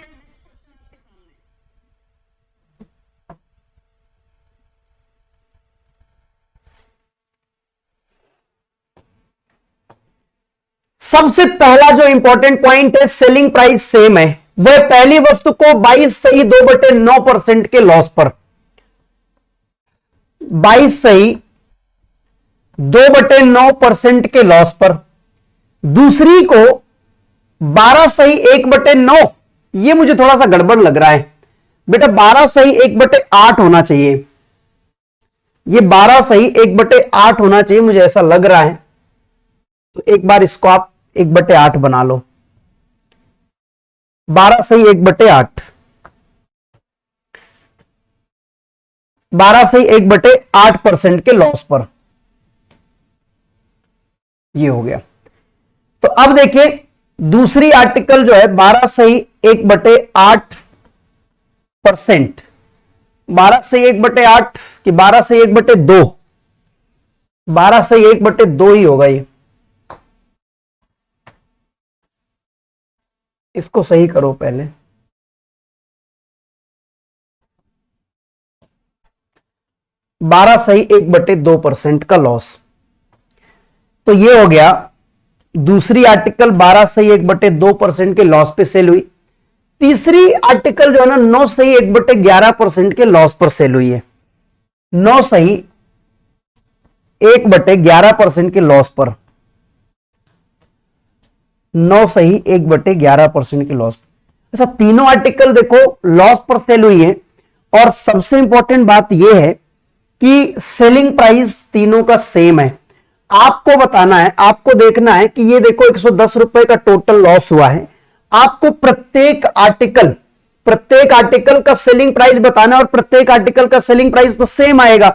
सबसे पहला जो इंपॉर्टेंट पॉइंट है, सेलिंग प्राइस सेम है, वह पहली वस्तु को 22 सही 2/9% के लॉस पर, 22 सही 2/9% के लॉस पर, दूसरी को 12 सही 1/9, ये मुझे थोड़ा सा गड़बड़ लग रहा है बेटा, 12 सही 1/8 होना चाहिए, ये 12 सही 1/8 होना चाहिए, मुझे ऐसा लग रहा है। तो एक बार इसको आप 1/8 बना लो, 12 सही 1/8, 12 सही 1/8% के लॉस पर, ये हो गया। तो अब देखिए दूसरी आर्टिकल जो है 12 सही 1/8%, 12 सही 1/8 कि 12 सही 1/2, 12 सही 1/2 ही होगा ये, इसको सही करो पहले, 12 सही 1/2% का लॉस। तो ये हो गया दूसरी आर्टिकल 12 सही 1/2% के लॉस पे सेल हुई। तीसरी आर्टिकल जो है ना 9 सही 1/11% के लॉस पर सेल हुई है, 9 सही 1/11% के लॉस पर, 9 सही 1/11% के लॉस पर। ऐसा तीनों आर्टिकल देखो लॉस पर सेल हुई है, और सबसे इंपॉर्टेंट बात यह है कि सेलिंग प्राइस तीनों का सेम है। आपको बताना है, आपको देखना है कि ये देखो 110 रुपए का टोटल लॉस हुआ है, आपको प्रत्येक आर्टिकल का सेलिंग प्राइस बताना है, और प्रत्येक आर्टिकल का सेलिंग प्राइस तो सेम आएगा।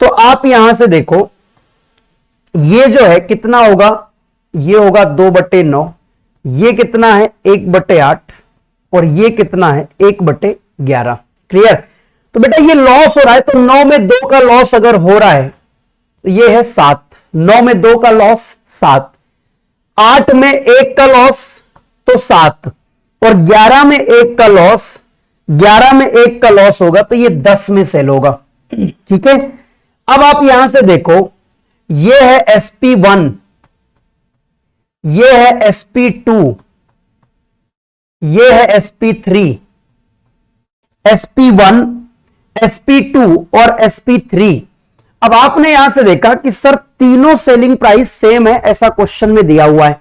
तो आप यहां से देखो ये जो है कितना होगा, ये होगा 2/9, ये कितना है 1/8, और ये कितना है 1/11। क्लियर? तो बेटा ये लॉस हो रहा है, तो 9 में 2 का लॉस अगर हो रहा है तो ये है 7, 9 में 2 का लॉस 7, 8 में 1 का लॉस तो 7, और 11 में 1 का लॉस, 11 में 1 का लॉस होगा तो ये 10 में सेल होगा। ठीक है, अब आप यहां से देखो ये है SP1, ये है SP2, ये है SP3, SP1, SP2 और SP3। अब आपने यहां से देखा कि सर तीनों सेलिंग प्राइस सेम है, ऐसा क्वेश्चन में दिया हुआ है।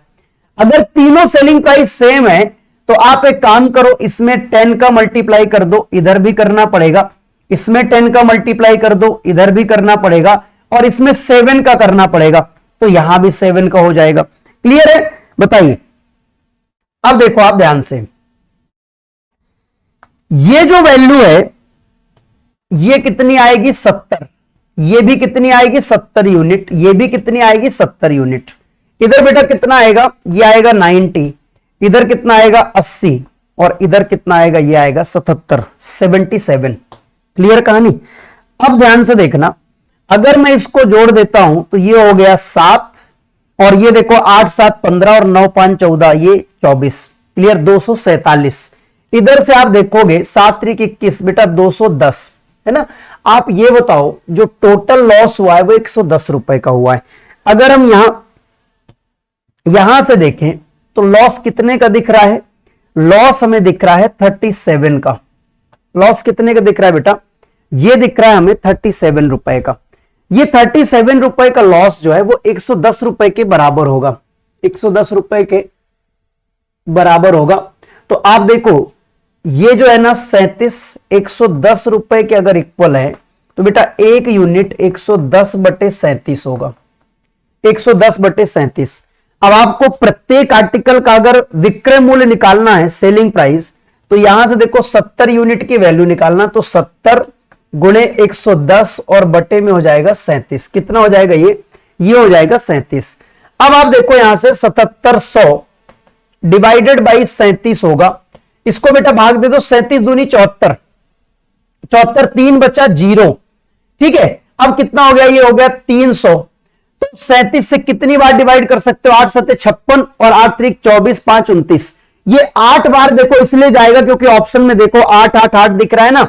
अगर तीनों सेलिंग प्राइस सेम है तो आप एक काम करो, इसमें 10 का मल्टीप्लाई कर दो, इधर भी करना पड़ेगा, इसमें 10 का मल्टीप्लाई कर दो, इधर भी करना पड़ेगा, और इसमें 7 का करना पड़ेगा, तो यहां भी 7 का हो जाएगा। क्लियर है? बताइए। अब देखो आप ध्यान से, ये जो वैल्यू है ये कितनी आएगी 70, ये भी कितनी आएगी 70 यूनिट, ये भी कितनी आएगी 70 यूनिट। इधर बेटा कितना आएगा, ये आएगा 90, इधर कितना आएगा 80, और इधर कितना आएगा, ये आएगा 77, 77। क्लियर कहानी? अब ध्यान से देखना, अगर मैं इसको जोड़ देता हूं तो ये हो गया 7, और ये देखो 8 7 15 और 9 5 14, ये 24। क्लियर? 247। इधर से आप देखोगे 7 3 21 बेटा 210 है ना। आप ये बताओ जो टोटल लॉस हुआ है वो 110 रुपए का हुआ है। अगर हम यहां से देखें तो लॉस कितने का दिख रहा है, लॉस हमें दिख रहा है 37 का। लॉस कितने का दिख रहा है बेटा, ये दिख रहा है हमें 37 रुपए का। ये 37 रुपए का लॉस जो है वो 110 रुपए के बराबर होगा, 110 रुपए के बराबर होगा। तो आप देखो ये जो है ना 37 110 रुपए के अगर इक्वल है तो बेटा एक यूनिट 110/37 होगा, 110/37। अब आपको प्रत्येक आर्टिकल का अगर विक्रय मूल्य निकालना है, सेलिंग प्राइस, तो यहां से देखो 70 यूनिट की वैल्यू निकालना, तो 70 गुणे 110 और बटे में हो जाएगा 37। कितना हो जाएगा ये हो जाएगा 37। अब आप देखो यहां से 7700 डिवाइडेड बाई 37 होगा, इसको बेटा भाग दे दो, 37 दूनी 74, 74 3 बचा 0। ठीक है, अब कितना हो गया, ये हो गया 300। तो 37 से कितनी बार डिवाइड कर सकते हो, 8 7 56 और 8 3 24 5 29। ये 8 बार देखो इसलिए जाएगा क्योंकि ऑप्शन में देखो 8 8 8 दिख रहा है ना,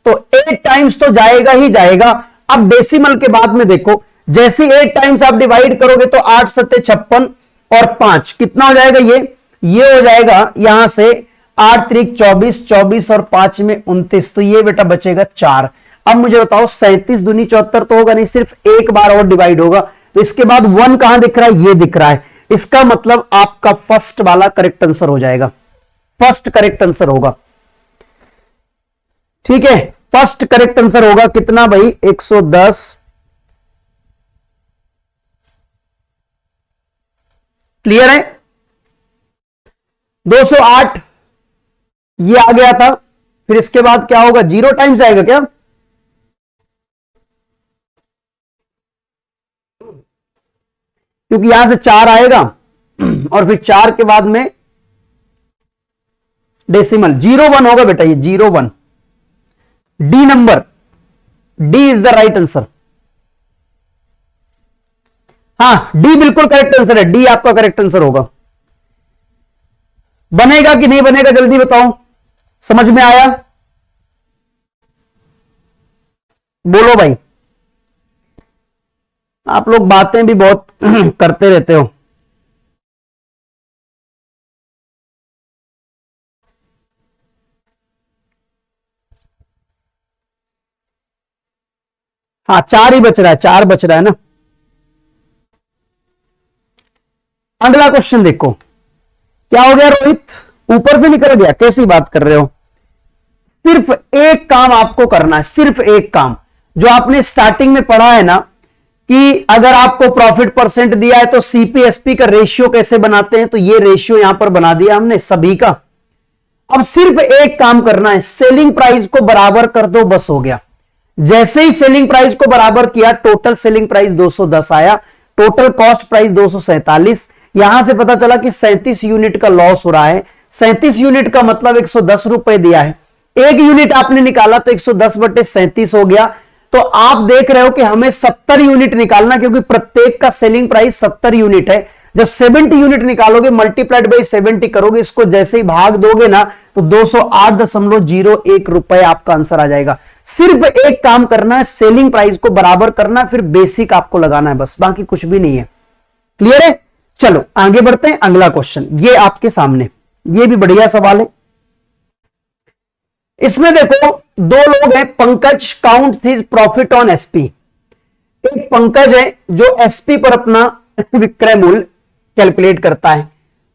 तो 8 टाइम्स तो जाएगा ही जाएगा। अब डेसिमल के बाद में देखो, जैसे 8 टाइम्स आप डिवाइड करोगे तो 8 7 56 और 5 कितना हो जाएगा, ये हो जाएगा यहां से 8 त्रिक 24, 24 और 5 में 29, तो ये बेटा बचेगा 4। अब मुझे बताओ 37 दूनी 74 तो होगा नहीं, सिर्फ एक बार और डिवाइड होगा, तो इसके बाद 1 कहां दिख रहा है, ये दिख रहा है। इसका मतलब आपका फर्स्ट वाला करेक्ट आंसर हो जाएगा, फर्स्ट करेक्ट आंसर होगा। ठीक है, फर्स्ट करेक्ट आंसर होगा कितना भाई, 110। क्लियर है? 208 ये आ गया था, फिर इसके बाद क्या होगा, 0 टाइम्स आएगा क्या, क्योंकि यहां से 4 आएगा और फिर 4 के बाद में डेसिमल 01 होगा बेटा, ये 01। D number, D is the right answer. हां डी बिल्कुल करेक्ट आंसर है, डी आपका करेक्ट आंसर होगा। बनेगा कि नहीं बनेगा जल्दी बताओ, समझ में आया, बोलो भाई। आप लोग बातें भी बहुत करते रहते हो। हाँ 4 ही बच रहा है, 4 बच रहा है ना। अगला क्वेश्चन देखो, क्या हो गया रोहित, ऊपर से निकल गया, कैसी बात कर रहे हो। सिर्फ एक काम आपको करना है, सिर्फ एक काम, जो आपने स्टार्टिंग में पढ़ा है ना, कि अगर आपको प्रॉफिट परसेंट दिया है तो सीपीएसपी का रेशियो कैसे बनाते हैं, तो ये रेशियो यहां पर बना दिया हमने सभी का। अब सिर्फ एक काम करना है, सेलिंग प्राइस को बराबर कर दो, बस हो गया। जैसे ही सेलिंग प्राइस को बराबर किया, टोटल सेलिंग प्राइस 210 आया, टोटल कॉस्ट प्राइस 247। यहां से पता चला कि 37 यूनिट का लॉस हो रहा है। 37 यूनिट का मतलब 110 रुपए दिया है, एक यूनिट आपने निकाला तो 110/37 हो गया। तो आप देख रहे हो कि हमें 70 यूनिट निकालना, क्योंकि प्रत्येक का सेलिंग प्राइस 70 यूनिट है। जब 70 यूनिट निकालोगे, मल्टीप्लाइड बाई 70 करोगे, इसको जैसे ही भाग दोगे ना, तो 208.01 रुपए आपका आंसर आ जाएगा। सिर्फ एक काम करना है, सेलिंग प्राइस को बराबर करना, फिर बेसिक आपको लगाना है, बस बाकी कुछ भी नहीं है। क्लियर है? चलो आगे बढ़ते हैं। अगला क्वेश्चन ये आपके सामने, ये भी बढ़िया सवाल है। इसमें देखो दो लोग हैं, Pankaj count his profit on SP. एक पंकज है जो एसपी पर अपना विक्रय मूल्य कैलकुलेट करता है।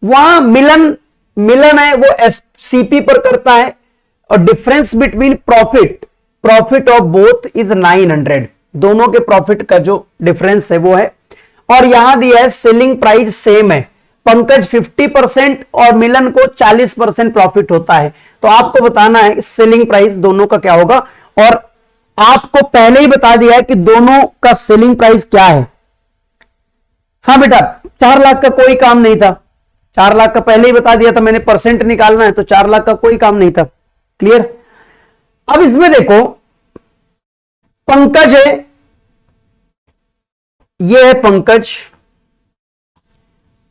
वहां मिलन है वो सीपी पर करता है, और difference between profit of both is 900। दोनों के प्रॉफिट का जो डिफरेंस है वो है, और यहां दिया है सेलिंग प्राइस सेम है। पंकज 50% और मिलन को 40% प्रॉफिट होता है। तो आपको बताना है सेलिंग प्राइस दोनों का क्या होगा, और आपको पहले ही बता दिया है कि दोनों का सेलिंग प्राइस क्या है। हाँ बेटा 4 लाख का कोई काम नहीं था, 4 लाख का पहले ही बता दिया था मैंने, परसेंट निकालना है तो 4 लाख का कोई काम नहीं था। क्लियर? अब इसमें देखो पंकज है, ये है पंकज,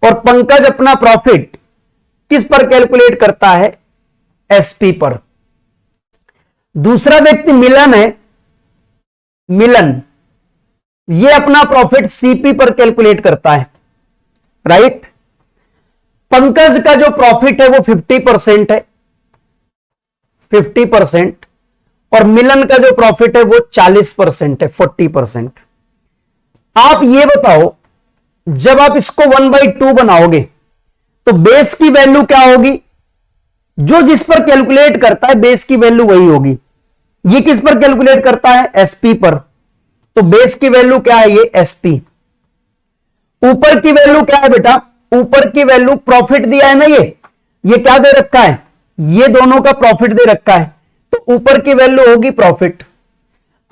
और पंकज अपना प्रॉफिट किस पर कैलकुलेट करता है, एसपी पर। दूसरा व्यक्ति मिलन है, मिलन ये अपना प्रॉफिट सीपी पर कैलकुलेट करता है, राइट। पंकज का जो प्रॉफिट है वो 50% है, 50%, और मिलन का जो प्रॉफिट है वो 40% है, 40%। आप ये बताओ जब आप इसको 1/2 बनाओगे तो बेस की वैल्यू क्या होगी, जो जिस पर कैलकुलेट करता है बेस की वैल्यू वही होगी। ये किस पर कैलकुलेट करता है, एसपी पर, तो बेस की वैल्यू क्या है, ये एसपी। ऊपर की वैल्यू क्या है बेटा, ऊपर की वैल्यू प्रॉफिट दिया है ना, ये क्या दे रखा है, ये दोनों का प्रॉफिट दे रखा है, तो ऊपर की वैल्यू होगी प्रॉफिट।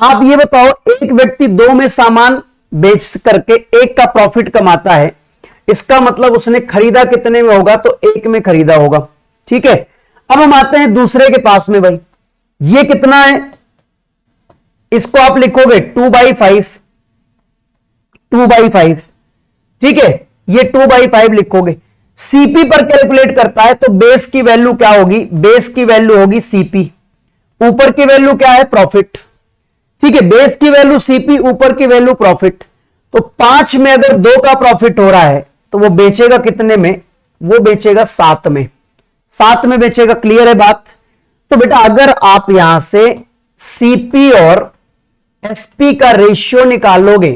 आप ये बताओ एक व्यक्ति 2 में सामान बेच करके एक का प्रॉफिट कमाता है, इसका मतलब उसने खरीदा कितने में होगा, तो 1 में खरीदा होगा। ठीक है, अब हम आते हैं दूसरे के पास में। भाई ये कितना है, इसको आप लिखोगे 2/5, 2/5। ठीक है, ये 2/5 लिखोगे। सीपी पर कैलकुलेट करता है तो बेस की वैल्यू क्या होगी, बेस की वैल्यू होगी सीपी, ऊपर की वैल्यू क्या है, प्रॉफिट। ठीक है, बेस की वैल्यू सीपी, ऊपर की वैल्यू प्रॉफिट। तो 5 में अगर 2 का प्रॉफिट हो रहा है तो वो बेचेगा कितने में, वो बेचेगा 7 में। 7 में बेचेगा, क्लियर है बात। तो बेटा अगर आप यहां से सीपी और एसपी का रेशियो निकालोगे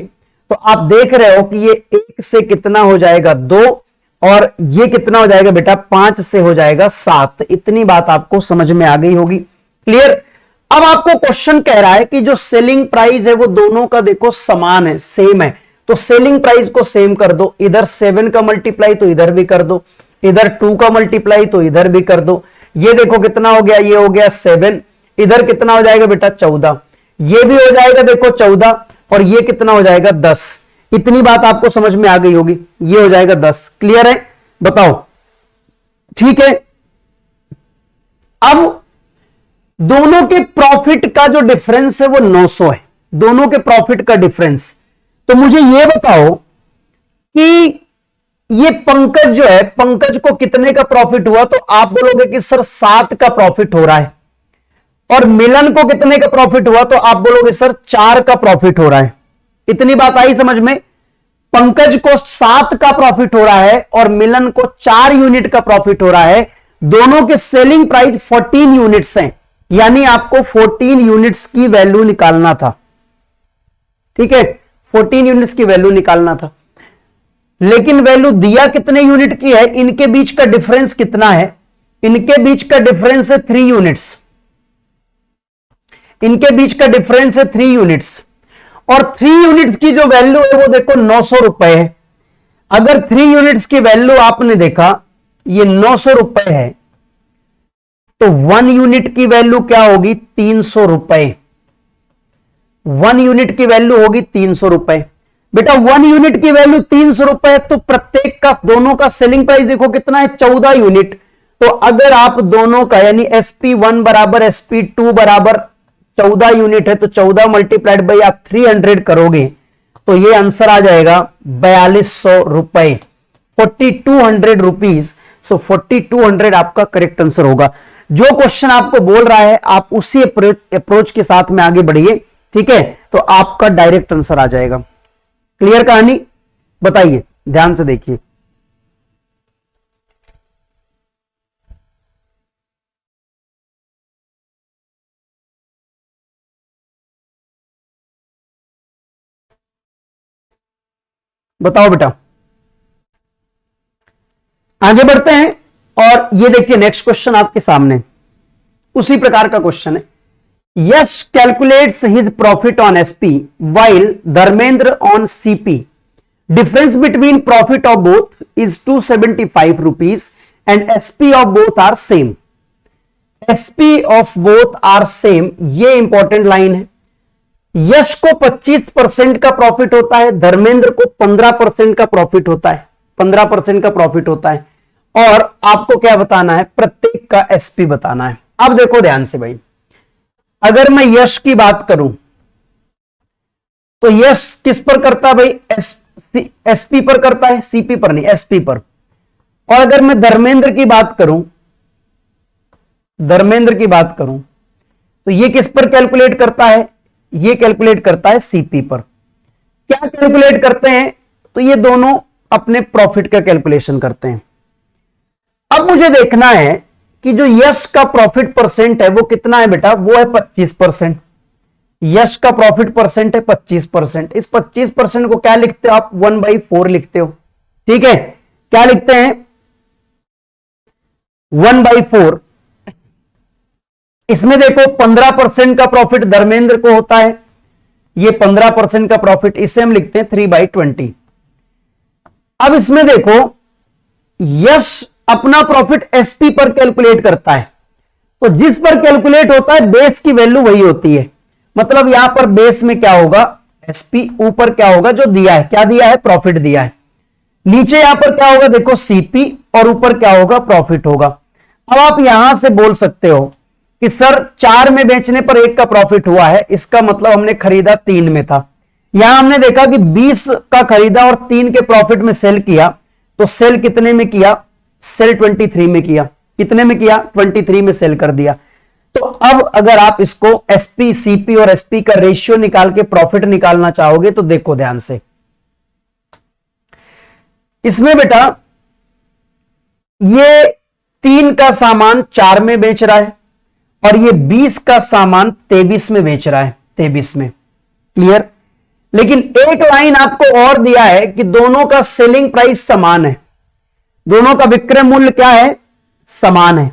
तो आप देख रहे हो कि ये 1 से कितना हो जाएगा 2 और ये कितना हो जाएगा बेटा 5 से हो जाएगा 7। इतनी बात आपको समझ में आ गई होगी, क्लियर। अब आपको क्वेश्चन कह रहा है कि जो सेलिंग प्राइस है वो दोनों का देखो समान है, सेम है, तो सेलिंग प्राइस को सेम कर दो। इधर 7 का मल्टीप्लाई तो इधर भी कर दो, इधर 2 का मल्टीप्लाई तो इधर भी कर दो। ये देखो कितना हो गया, ये हो गया 7, इधर कितना हो जाएगा बेटा 14, ये भी हो जाएगा देखो 14 और ये कितना हो जाएगा 10। इतनी बात आपको समझ में आ गई होगी, ये हो जाएगा 10, क्लियर है, बताओ, ठीक है। अब दोनों के प्रॉफिट का जो डिफरेंस है वो 900 है, दोनों के प्रॉफिट का डिफरेंस। तो मुझे ये बताओ कि ये पंकज जो है, पंकज को कितने का प्रॉफिट हुआ, तो आप बोलोगे कि सर 7 का प्रॉफिट हो रहा है। और मिलन को कितने का प्रॉफिट हुआ, तो आप बोलोगे सर 4 का प्रॉफिट हो रहा है। इतनी बात आई समझ में। पंकज को 7 का प्रॉफिट हो रहा है और मिलन को 4 यूनिट का प्रॉफिट हो रहा है। दोनों के सेलिंग प्राइस 14 यूनिट्स हैं, यानी आपको 14 यूनिट्स की वैल्यू निकालना था, ठीक है, 14 यूनिट्स की वैल्यू निकालना था। लेकिन वैल्यू दिया कितने यूनिट की है, इनके बीच का डिफरेंस कितना है, इनके बीच का डिफरेंस है 3 यूनिट्स, इनके बीच का डिफरेंस है 3 यूनिट्स। और 3 यूनिट्स की जो वैल्यू है वो देखो 900 रुपए है। अगर 3 यूनिट्स की वैल्यू आपने देखा ये 900 रुपए है, तो 1 यूनिट की वैल्यू क्या होगी 300 रुपए। 1 यूनिट की वैल्यू होगी 300 रुपए। बेटा 1 यूनिट की वैल्यू 300 रुपए, तो प्रत्येक का, दोनों का सेलिंग प्राइस देखो कितना है 14 यूनिट। तो अगर आप दोनों का यानी SP1 बराबर SP2 बराबर 14 यूनिट है, तो 14 मल्टीप्लाइड बाई आप 300 करोगे तो ये आंसर आ जाएगा 4200 रुपए, 4200 रुपीज। सो 4200 आपका करेक्ट आंसर होगा। जो क्वेश्चन आपको बोल रहा है आप उसी अप्रोच के साथ में आगे बढ़िए, ठीक है, तो आपका डायरेक्ट आंसर आ जाएगा। क्लियर कहानी, बताइए, ध्यान से देखिए। बताओ बेटा, आगे बढ़ते हैं और ये देखिए नेक्स्ट क्वेश्चन आपके सामने उसी प्रकार का क्वेश्चन है। Yash calculates his profit on SP while Dharmendra on CP. Difference between profit of both is 275 rupees and SP of both are same. SP of both are same, ये इंपॉर्टेंट लाइन है। यश को 25% का प्रॉफिट होता है, धर्मेंद्र को 15% का प्रॉफिट होता है, 15% का प्रॉफिट होता है। और आपको क्या बताना है, प्रत्येक का एसपी बताना है। अब देखो ध्यान से भाई, अगर मैं यश की बात करूं तो यश किस पर करता है भाई, एसपी पर करता है, सीपी पर नहीं, एसपी पर। और अगर मैं धर्मेंद्र की बात करूं, धर्मेंद्र की बात करूं तो ये किस पर कैलकुलेट करता है, ये कैलकुलेट करता है सीपी पर। क्या कैलकुलेट करते हैं, तो ये दोनों अपने प्रॉफिट का कैलकुलेशन करते हैं। अब मुझे देखना है कि जो यश का प्रॉफिट परसेंट है वो कितना है बेटा, वो है 25%। यश का प्रॉफिट परसेंट है 25%। इस 25% को क्या लिखते हो आप, 1/4 लिखते हो, ठीक है। क्या लिखते हैं, 1/4। इसमें देखो 15% का प्रॉफिट धर्मेंद्र को होता है, ये 15% का प्रॉफिट, इसे हम लिखते हैं 3/20। अब इसमें देखो यश अपना प्रॉफिट एसपी पर कैलकुलेट करता है, तो जिस पर कैलकुलेट होता है बेस की वैल्यू वही होती है। मतलब यहां पर बेस में क्या होगा, एसपी, ऊपर क्या होगा जो दिया है, क्या दिया है, प्रॉफिट दिया है। नीचे यहां पर क्या होगा देखो सीपी, और ऊपर क्या होगा, प्रॉफिट होगा। अब आप यहां से बोल सकते हो कि सर 4 में बेचने पर 1 का प्रॉफिट हुआ है, इसका मतलब हमने खरीदा 3 में था। यहां हमने देखा कि 20 का खरीदा और 3 के प्रॉफिट में सेल किया, तो सेल कितने में किया, सेल 23 में किया। कितने में किया, 23 में सेल कर दिया। तो अब अगर आप इसको एसपी, सीपी और एसपी का रेशियो निकाल के प्रॉफिट निकालना चाहोगे तो देखो ध्यान से, इसमें बेटा ये 3 का सामान 4 में बेच रहा है और ये 20 का सामान 23 में बेच रहा है, 23 में। क्लियर? लेकिन एक लाइन आपको और दिया है कि दोनों का सेलिंग प्राइस समान है, दोनों का विक्रय मूल्य क्या है, समान है।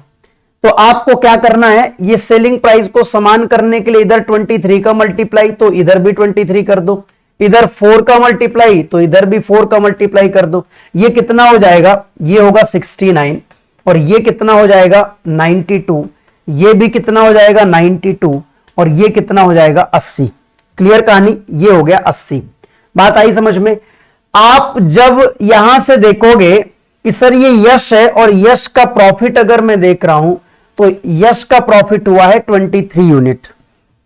तो आपको क्या करना है, ये सेलिंग प्राइस को समान करने के लिए इधर 23 का मल्टीप्लाई तो इधर भी 23 कर दो, इधर 4 का मल्टीप्लाई तो इधर भी 4 का मल्टीप्लाई कर दो। ये कितना हो जाएगा, ये होगा 69 और ये कितना हो जाएगा 92, ये भी कितना हो जाएगा 92 और ये कितना हो जाएगा 80। क्लियर कहानी? ये हो गया 80। बात आई समझ में? आप जब यहां से देखोगे कि सर ये यश है और यश का प्रॉफिट अगर मैं देख रहा हूं तो यश का प्रॉफिट हुआ है 23 यूनिट।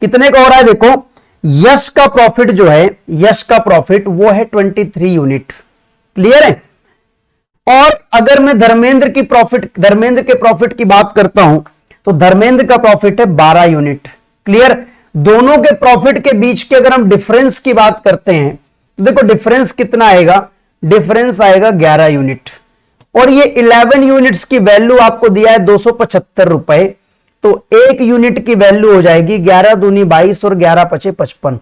कितने का हो रहा है? देखो यश का प्रॉफिट जो है, यश का प्रॉफिट वो है 23 यूनिट। क्लियर है? और अगर मैं धर्मेंद्र के प्रॉफिट की बात करता हूं तो धर्मेंद्र का प्रॉफिट है 12 यूनिट। क्लियर? दोनों के प्रॉफिट के बीच के अगर हम डिफरेंस की बात करते हैं तो देखो डिफरेंस कितना आएगा, डिफरेंस आएगा 11 यूनिट। और ये 11 यूनिट्स की वैल्यू आपको दिया है 275 रुपए, तो एक यूनिट की वैल्यू हो जाएगी 11 दूनी 22 और 11 पचे 55।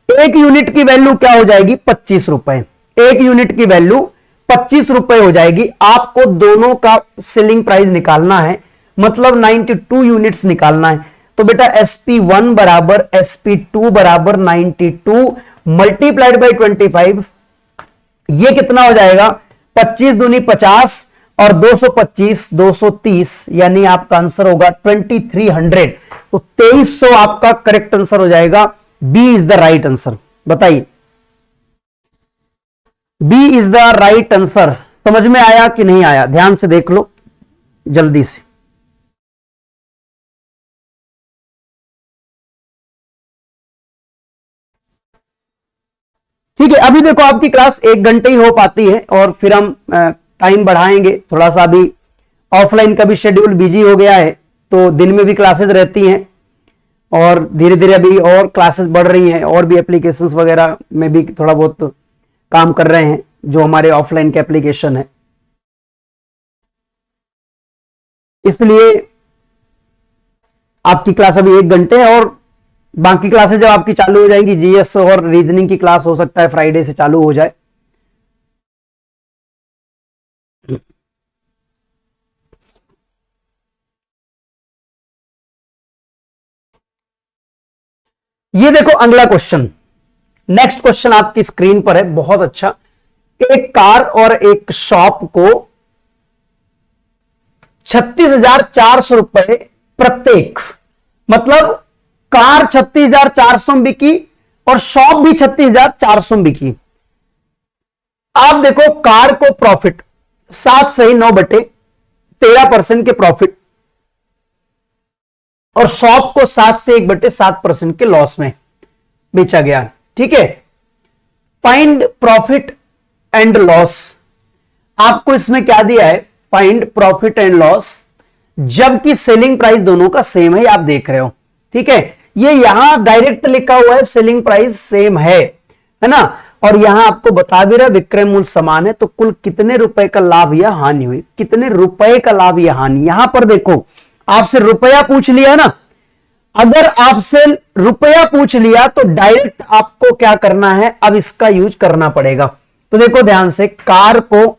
एक यूनिट की वैल्यू क्या हो जाएगी, 25 रुपए। एक यूनिट की वैल्यू 25 रुपए हो जाएगी। आपको दोनों का सेलिंग प्राइस निकालना है, मतलब 92 यूनिट्स निकालना है। तो बेटा SP1 बराबर SP2 बराबर 92 मल्टीप्लाइड बाई 25, ये कितना हो जाएगा 25 दूनी 50 और 225 230, यानी आपका आंसर होगा 2300। तो 2300 आपका करेक्ट आंसर हो जाएगा। B is the right answer. बताइए, B is the right answer. समझ में आया कि नहीं आया? ध्यान से देख लो जल्दी से। ठीक है, अभी देखो आपकी क्लास 1 घंटे ही हो पाती है और फिर हम टाइम बढ़ाएंगे थोड़ा सा। अभी ऑफलाइन का भी शेड्यूल बिजी हो गया है तो दिन में भी क्लासेस रहती हैं और धीरे धीरे अभी और क्लासेस बढ़ रही हैं और भी एप्लीकेशंस वगैरह में भी थोड़ा बहुत काम कर रहे हैं जो हमारे ऑफलाइन के एप्लीकेशन है। इसलिए आपकी क्लास अभी 1 घंटे है और बाकी क्लासेस जब आपकी चालू हो जाएंगी, जीएस और रीजनिंग की क्लास हो सकता है फ्राइडे से चालू हो जाए। ये देखो अगला क्वेश्चन, नेक्स्ट क्वेश्चन आपकी स्क्रीन पर है, बहुत अच्छा। एक कार और एक शॉप को 36,400 रुपए प्रत्येक, मतलब कार 36,400 में बिकी और शॉप भी 36,400 में बिकी। आप देखो कार को प्रॉफिट 7 सही 9/13% के प्रॉफिट और शॉप को 7 से 1/7% के लॉस में बेचा गया। ठीक है, फाइंड प्रॉफिट एंड लॉस। आपको इसमें क्या दिया है, फाइंड प्रॉफिट एंड लॉस, जबकि सेलिंग प्राइस दोनों का सेम है, आप देख रहे हो। ठीक है, ये यहां डायरेक्ट लिखा हुआ है सेलिंग प्राइस सेम है ना, और यहां आपको बता भी रहा विक्रय मूल्य समान है, तो कुल कितने रुपए का लाभ या हानि हुई, कितने रुपए का लाभ या हानि। यहां पर देखो आपसे रुपया पूछ लिया ना, अगर आपसे रुपया पूछ लिया तो डायरेक्ट आपको क्या करना है, अब इसका यूज करना पड़ेगा। तो देखो ध्यान से, कार को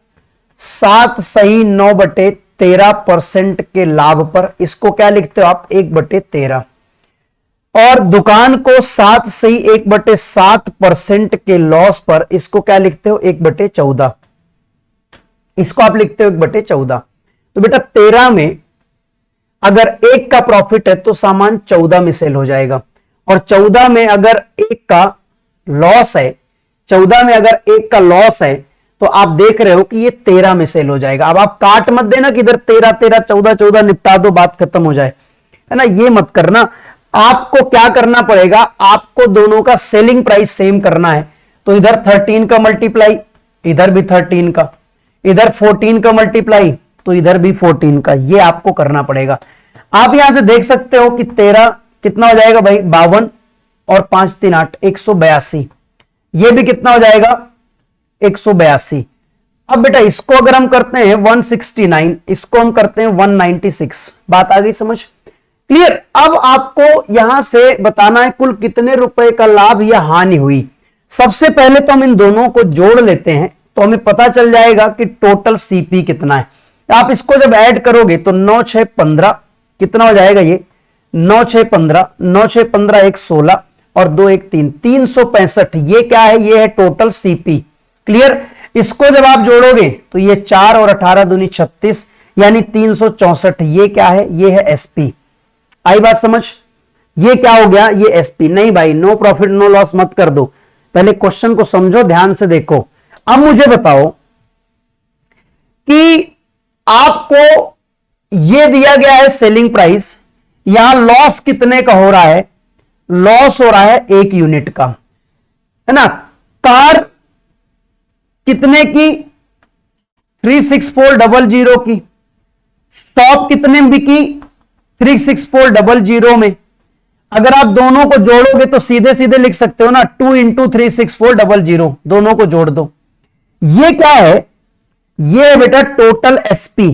7 सही 9/13% के लाभ पर, इसको क्या लिखते हो आप 1/13, और दुकान को 7 सही 1/7% के लॉस पर, इसको क्या लिखते हो 1/14, इसको आप लिखते हो 1/14। तो बेटा 13 में अगर 1 का प्रॉफिट है तो सामान 14 में सेल हो जाएगा, और 14 में अगर 1 का लॉस है, 14 में अगर 1 का लॉस है तो आप देख रहे हो कि ये 13 में सेल हो जाएगा। अब आप काट मत देना कि इधर 13 13 14 14 निपटा दो, बात खत्म हो जाए, है ना, ये मत करना। आपको क्या करना पड़ेगा, आपको दोनों का सेलिंग प्राइस सेम करना है। तो इधर 13 का मल्टीप्लाई, इधर भी 13 का, इधर 14 का मल्टीप्लाई तो इधर भी 14 का, ये आपको करना पड़ेगा। आप यहां से देख सकते हो कि 13 कितना हो जाएगा भाई 52 और 5 3 8 182, ये भी कितना हो जाएगा 182। अब बेटा इसको अगर हम करते हैं 169, इसको हम करते हैं 196, बात आ गई समझ? क्लियर? अब आपको यहां से बताना है कुल कितने रुपए का लाभ या हानि हुई। सबसे पहले तो हम इन दोनों को जोड़ लेते हैं तो हमें पता चल जाएगा कि टोटल सीपी कितना है। आप इसको जब ऐड करोगे तो 9 6 15 कितना हो जाएगा? ये 9 6 15, 9 6 15 1 16 और 2 1 3, 365। ये क्या है? ये है टोटल सीपी। क्लियर? इसको जब आप जोड़ोगे तो ये 4 और 18 दूनी 36 यानी 364। ये क्या है? ये है एसपी। आई बात समझ? ये क्या हो गया? ये एसपी। नहीं भाई, नो प्रॉफिट नो लॉस मत कर दो, पहले क्वेश्चन को समझो, ध्यान से देखो। अब मुझे बताओ कि आपको ये दिया गया है सेलिंग प्राइस, यहां लॉस कितने का हो रहा है? लॉस हो रहा है 1 यूनिट का, है ना। कार कितने की? 36400 की। शॉप कितने में बिकी? 36400 में। अगर आप दोनों को जोड़ोगे तो सीधे सीधे लिख सकते हो ना, 2 इंटू 36400, दोनों को जोड़ दो। ये क्या है? ये है बेटा टोटल एसपी,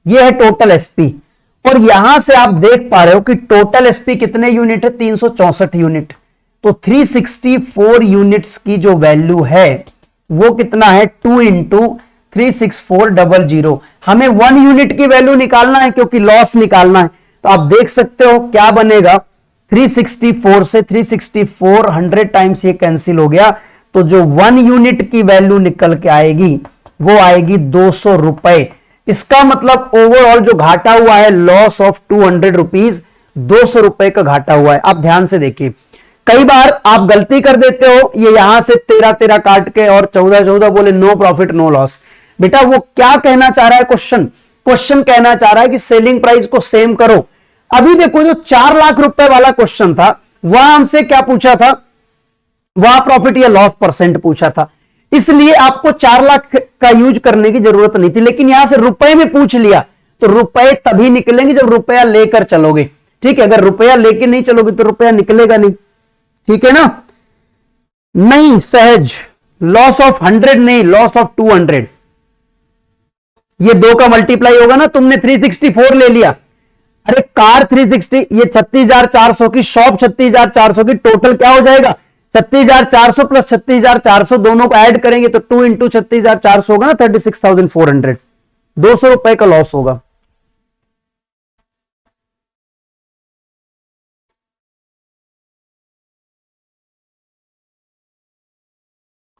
ये है टोटल एसपी। और यहां से आप देख पा रहे हो कि टोटल एसपी कितने यूनिट है? 364 यूनिट। तो 364 यूनिट्स की जो वैल्यू है वो कितना है? 2 इंटू 36400। हमें 1 यूनिट की वैल्यू निकालना है क्योंकि लॉस निकालना है। तो आप देख सकते हो क्या बनेगा? 364 से 364 100 टाइम्स ये कैंसिल हो गया, तो जो 1 यूनिट की वैल्यू निकल के आएगी वो आएगी 200 रुपए। इसका मतलब ओवरऑल जो घाटा हुआ है, लॉस ऑफ 200 रुपीज, 200 रुपए का घाटा हुआ है। आप ध्यान से देखिए, कई बार आप गलती कर देते हो, ये यहां से 13 13 काट के और 14 14 बोले नो प्रॉफिट नो लॉस। बेटा वो क्या कहना चाह रहा है? क्वेश्चन कहना चाह रहा है कि सेलिंग प्राइस को सेम करो। अभी देखो जो 4 लाख रुपए वाला क्वेश्चन था वहां हमसे क्या पूछा था? वहां प्रॉफिट या लॉस परसेंट पूछा था, इसलिए आपको 4 लाख का यूज करने की जरूरत नहीं थी। लेकिन यहां से रुपए में पूछ लिया तो रुपए तभी निकलेंगे जब रुपया लेकर चलोगे। ठीक है, अगर रुपया लेके नहीं चलोगे तो रुपया निकलेगा नहीं। ठीक है ना? नहीं सहज, लॉस ऑफ 100 नहीं, लॉस ऑफ 200। ये 2 का मल्टीप्लाई होगा ना, तुमने 364 ले लिया। अरे कार 360, ये 36,400 की, शॉप 36,400 की, टोटल क्या हो जाएगा? 36,400 प्लस 36,400, दोनों को ऐड करेंगे तो 2 इंटू 36,400 होगा ना, 36,400। 200 रुपए का लॉस होगा।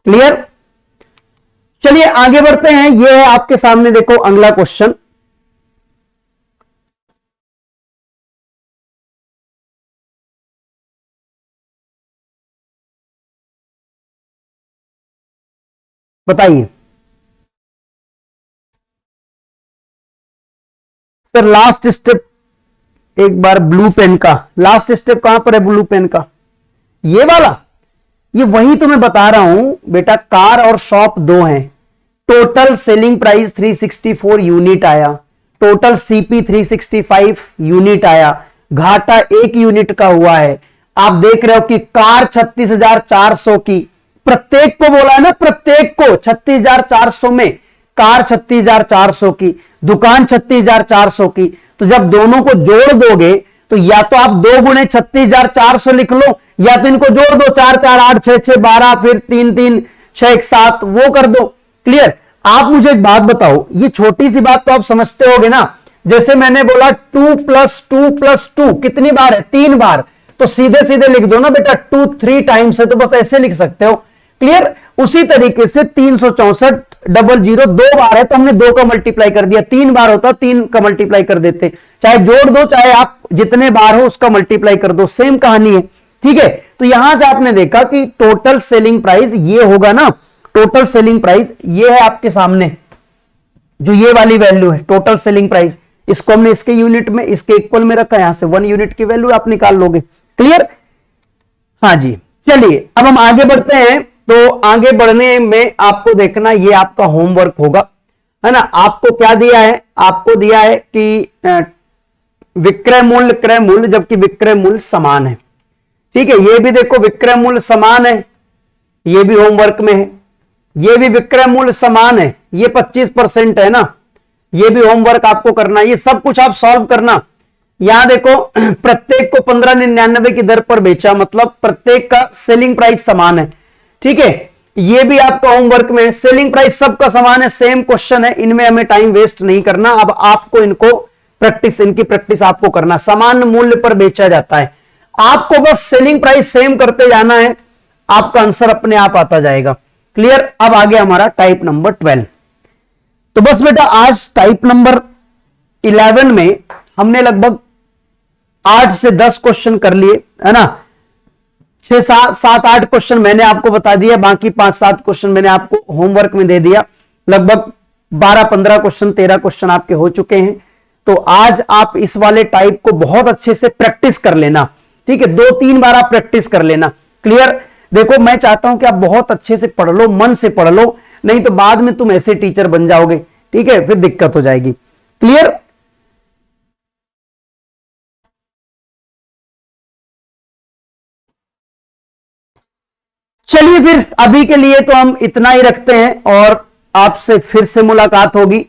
क्लियर? चलिए आगे बढ़ते हैं। यह है आपके सामने, देखो अगला क्वेश्चन। बताइए सर, लास्ट स्टेप एक बार ब्लू पेन का, लास्ट स्टेप कहां पर है ब्लू पेन का? ये वाला, ये वही तो मैं बता रहा हूं बेटा। कार और शॉप 2 हैं, टोटल सेलिंग प्राइस 364 यूनिट आया, टोटल सीपी 365 यूनिट आया, घाटा 1 यूनिट का हुआ है। आप देख रहे हो कि कार 36,400 की, प्रत्येक को बोला है ना, प्रत्येक को 36,400 में, कार 36,400 की, दुकान 36,400 की। तो जब दोनों को जोड़ दोगे तो या तो आप 2 गुणे 36,400 लिख लो, या तो इनको जोड़ दो, 4 4 8 6 6 12, फिर 3 3 6 1 7, वो कर दो। क्लियर? आप मुझे एक बात बताओ, ये छोटी सी बात तो आप समझते होगे ना। जैसे मैंने बोला 2 प्लस 2 प्लस 2 कितनी बार है? 3 बार। तो सीधे सीधे लिख दो ना बेटा, 2 3 टाइम्स है तो बस ऐसे लिख सकते हो। क्लियर? उसी तरीके से 364,000 2 बार है तो हमने 2 का मल्टीप्लाई कर दिया, 3 बार होता 3 का मल्टीप्लाई कर देते। चाहे जोड़ दो, चाहे आप जितने बार हो उसका मल्टीप्लाई कर दो, सेम कहानी है। ठीक है, तो यहां से आपने देखा कि टोटल सेलिंग प्राइस ये होगा ना, टोटल सेलिंग प्राइस ये है आपके सामने, जो ये वाली वैल्यू है टोटल सेलिंग प्राइस। इसको हमने इसके यूनिट में, इसके इक्वल में रखा है, यहां से 1 यूनिट की वैल्यू आप निकाल लोगे। क्लियर? हाँ जी, चलिए अब हम आगे बढ़ते हैं। तो आगे बढ़ने में आपको देखना, ये आपका होमवर्क होगा, है ना। आपको क्या दिया है? आपको दिया है कि विक्रय मूल्य क्रय मूल्य, जबकि विक्रय मूल्य समान है। ठीक है, ये भी देखो विक्रय मूल्य समान है, ये भी होमवर्क में है। ये भी विक्रय मूल्य समान है, ये 25% है ना, ये भी होमवर्क आपको करना, ये सब कुछ आप सॉल्व करना। यहां देखो प्रत्येक को 15.99 की दर पर बेचा, मतलब प्रत्येक का सेलिंग प्राइस समान है, ठीक है। ये भी आपका होमवर्क में सेलिंग प्राइस सबका समान है, सेम क्वेश्चन है, इनमें हमें टाइम वेस्ट नहीं करना। अब आपको इनको प्रैक्टिस, इनकी प्रैक्टिस आपको करना। समान मूल्य पर बेचा जाता है, आपको बस सेलिंग प्राइस सेम करते जाना है, आपका आंसर अपने आप आता जाएगा। क्लियर। अब आगे हमारा टाइप नंबर 12। तो बस बेटा आज टाइप नंबर 11 में हमने लगभग 8 से 10 क्वेश्चन कर लिए, है ना। 6-7-8 क्वेश्चन मैंने आपको बता दिया, बाकी 5-7 क्वेश्चन मैंने आपको होमवर्क में दे दिया। लगभग 12-15 क्वेश्चन, 13 क्वेश्चन आपके हो चुके हैं। तो आज आप इस वाले टाइप को बहुत अच्छे से प्रैक्टिस कर लेना, ठीक है। 2-3 बार आप प्रैक्टिस कर लेना। क्लियर। देखो मैं चाहता हूं कि आप बहुत अच्छे से पढ़ लो, मन से पढ़ लो, नहीं तो बाद में तुम ऐसे टीचर बन जाओगे, ठीक है, फिर दिक्कत हो जाएगी। क्लियर। चलिए फिर अभी के लिए तो हम इतना ही रखते हैं, और आपसे फिर से मुलाकात होगी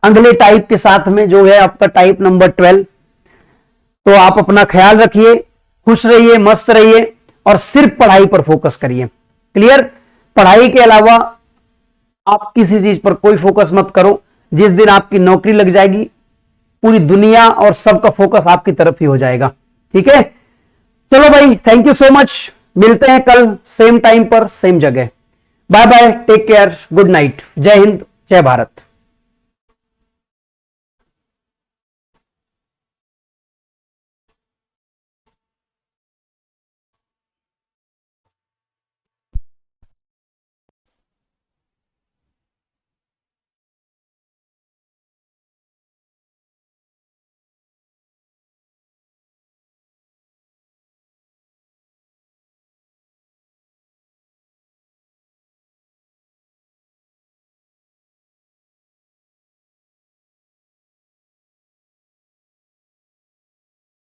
अगले टाइप के साथ में, जो है आपका टाइप नंबर 12। तो आप अपना ख्याल रखिए, खुश रहिए, मस्त रहिए, और सिर्फ पढ़ाई पर फोकस करिए। क्लियर। पढ़ाई के अलावा आप किसी चीज पर कोई फोकस मत करो। जिस दिन आपकी नौकरी लग जाएगी, पूरी दुनिया और सबका फोकस आपकी तरफ ही हो जाएगा, ठीक है। चलो भाई, थैंक यू सो मच, मिलते हैं कल सेम टाइम पर सेम जगह। Bye bye, take care, good night, जय हिंद, जय भारत।